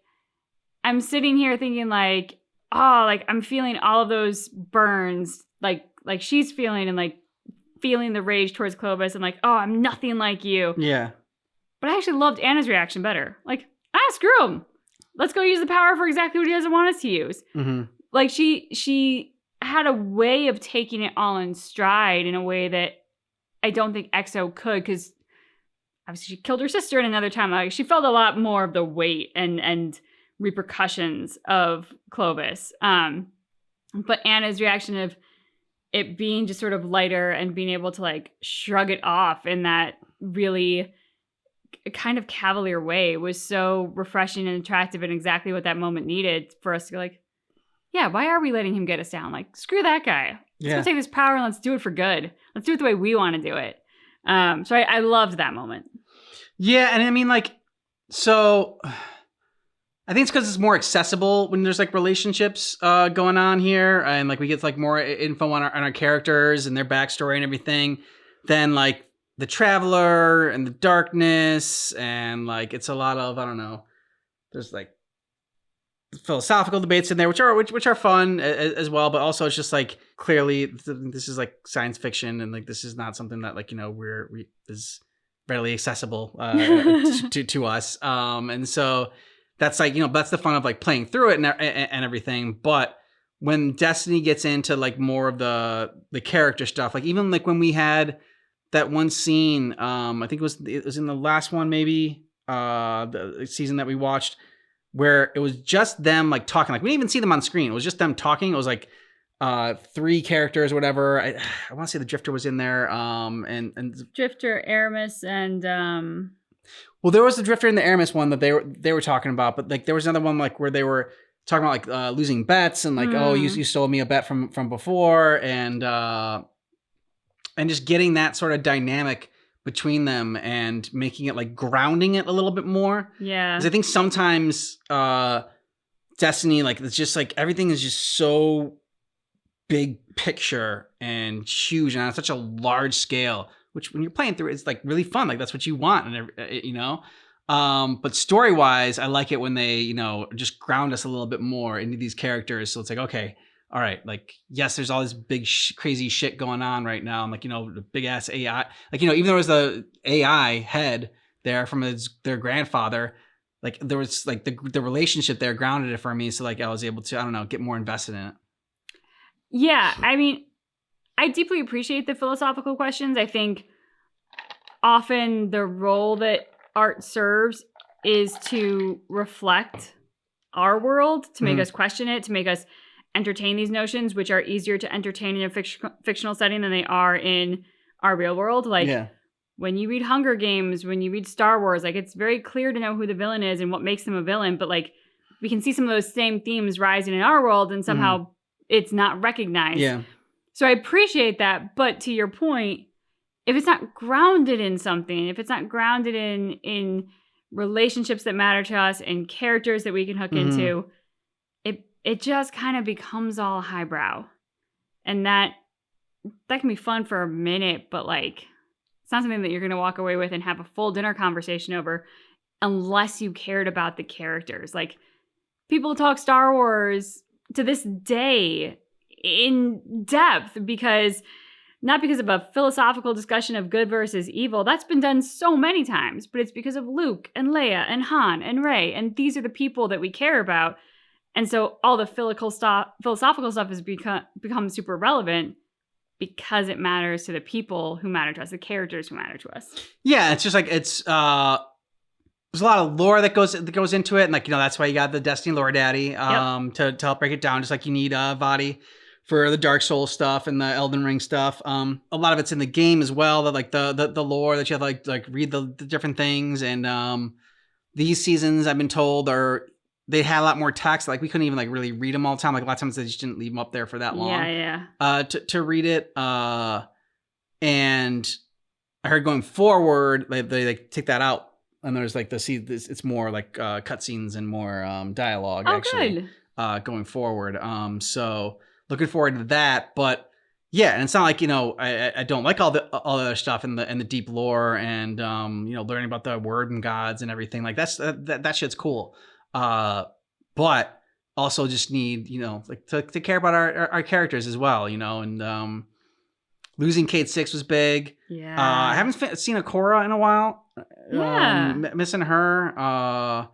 I'm sitting here thinking like, oh, like I'm feeling all of those burns, like she's feeling, and like feeling the rage towards Clovis and like, oh, I'm nothing like you. Yeah. But I actually loved Anna's reaction better. Like, screw him. Let's go use the power for exactly what he doesn't want us to use. Like she had a way of taking it all in stride in a way that I don't think XO could, because obviously she killed her sister in another time. Like, she felt a lot more of the weight and repercussions of Clovis. But Anna's reaction of it being just sort of lighter and being able to like shrug it off in that really kind of cavalier way was so refreshing and attractive, and exactly what that moment needed for us to go like, yeah, why are we letting him get us down? Like, screw that guy. Let's go take this power and let's do it for good. Let's do it the way we want to do it. So I loved that moment. Yeah, and I mean, like, so I think it's because it's more accessible when there's like relationships going on here, and like we get like more info on our characters and their backstory and everything than like the Traveler and the Darkness, and like it's a lot of, I don't know, there's like philosophical debates in there which are fun as well, but also it's just like clearly this is like science fiction, and like this is not something that like, you know, is readily accessible to us, and so that's like, you know, that's the fun of like playing through it and everything. But when Destiny gets into like more of the character stuff, like even like when we had that one scene, I think it was in the last one, maybe the season that we watched, where it was just them like talking. Like, we didn't even see them on screen. It was just them talking. It was like 3 characters or whatever. I want to say the Drifter was in there, and Drifter, Aramis, and well, there was the Drifter and the Aramis one that they were talking about, but like there was another one like where they were talking about like losing bets and like, oh, you stole me a bet from before, and just getting that sort of dynamic between them and making it like grounding it a little bit more. Yeah. Because I think sometimes Destiny, like, it's just like everything is just so big picture and huge and on such a large scale, which when you're playing through it's like really fun. Like, that's what you want, and you know. But story wise, I like it when they, you know, just ground us a little bit more into these characters. So it's like, okay, all right, like, yes, there's all this big crazy shit going on right now. And like, you know, the big ass AI, like, you know, even there was the AI head there from their grandfather, like there was like the relationship there grounded it for me. So like I was able to, I don't know, get more invested in it. Yeah. I mean, I deeply appreciate the philosophical questions. I think often the role that art serves is to reflect our world, to make us question it, to make us entertain these notions, which are easier to entertain in a fictional setting than they are in our real world. Like, when you read Hunger Games, when you read Star Wars, like, it's very clear to know who the villain is and what makes them a villain. But like, we can see some of those same themes rising in our world, and somehow it's not recognized. Yeah. So I appreciate that. But to your point, if it's not grounded in something, if it's not grounded in relationships that matter to us and characters that we can hook into, it just kind of becomes all highbrow. And that can be fun for a minute, but like, not something that you're going to walk away with and have a full dinner conversation over unless you cared about the characters. Like, people talk Star Wars to this day in depth not because of a philosophical discussion of good versus evil. That's been done so many times, but it's because of Luke and Leia and Han and Rey, and these are the people that we care about. And so all the philosophical stuff has become super relevant because it matters to the people who matter to us, the characters who matter to us. Yeah, it's just like there's a lot of lore that goes into it, and like, you know, that's why you got the Destiny Lore Daddy to help break it down. Just like you need Vadi for the Dark Souls stuff and the Elden Ring stuff. A lot of it's in the game as well. That like the lore that you have to like read the different things. And these seasons, I've been told, they had a lot more text. Like we couldn't even like really read them all the time. Like a lot of times they just didn't leave them up there for that long. To read it. And I heard going forward, they take that out, and there's like it's more like cutscenes and more dialogue actually going forward. So looking forward to that. But yeah, and it's not like, you know, I don't like all the other stuff and the deep lore and you know, learning about the word and gods and everything. Like that shit's cool. But also just need, you know, like to care about our characters as well, you know. And losing Cade Six was big. Yeah. I haven't seen Ikora in a while. Yeah. Missing her.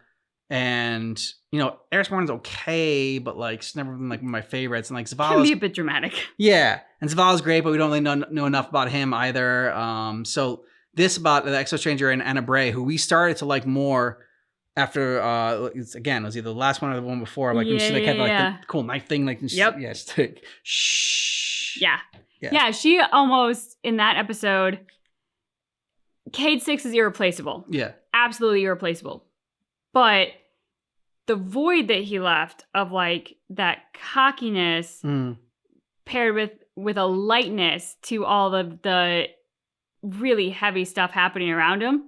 And you know, Eris Morn's okay, but like it's never been like one of my favorites. And like Zavala's can be a bit dramatic. Yeah, and Zavala's great, but we don't really know enough about him either. So this about the Exo Stranger and Anna Bray, who we started to like more after it was either the last one or the one before. Like we see like had like the cool knife thing, like just like shh. Yeah, she almost in that episode. Cade Six is irreplaceable. Yeah, absolutely irreplaceable. But the void that he left of like that cockiness paired with a lightness to all of the really heavy stuff happening around him,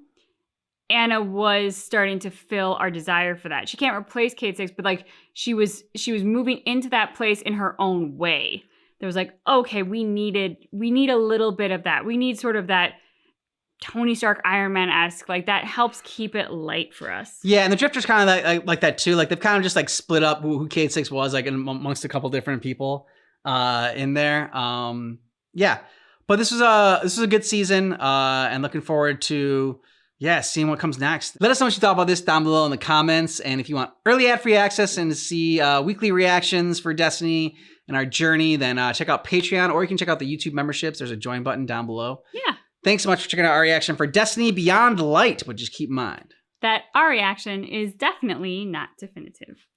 Anna was starting to fill our desire for that. She can't replace Cade Six, but like she was moving into that place in her own way. There was like, okay, we need a little bit of that. We need sort of that Tony Stark, Iron Man-esque, like that helps keep it light for us. Yeah, and the Drifters kind of like that too. Like they've kind of just like split up who Cade Six was, like amongst a couple different people in there. Yeah, but this was a good season, and looking forward to seeing what comes next. Let us know what you thought about this down below in the comments, and if you want early ad-free access and to see weekly reactions for Destiny and our journey, then check out Patreon, or you can check out the YouTube memberships. There's a join button down below. Yeah. Thanks so much for checking out our reaction for Destiny Beyond Light, but just keep in mind that our reaction is definitely not definitive.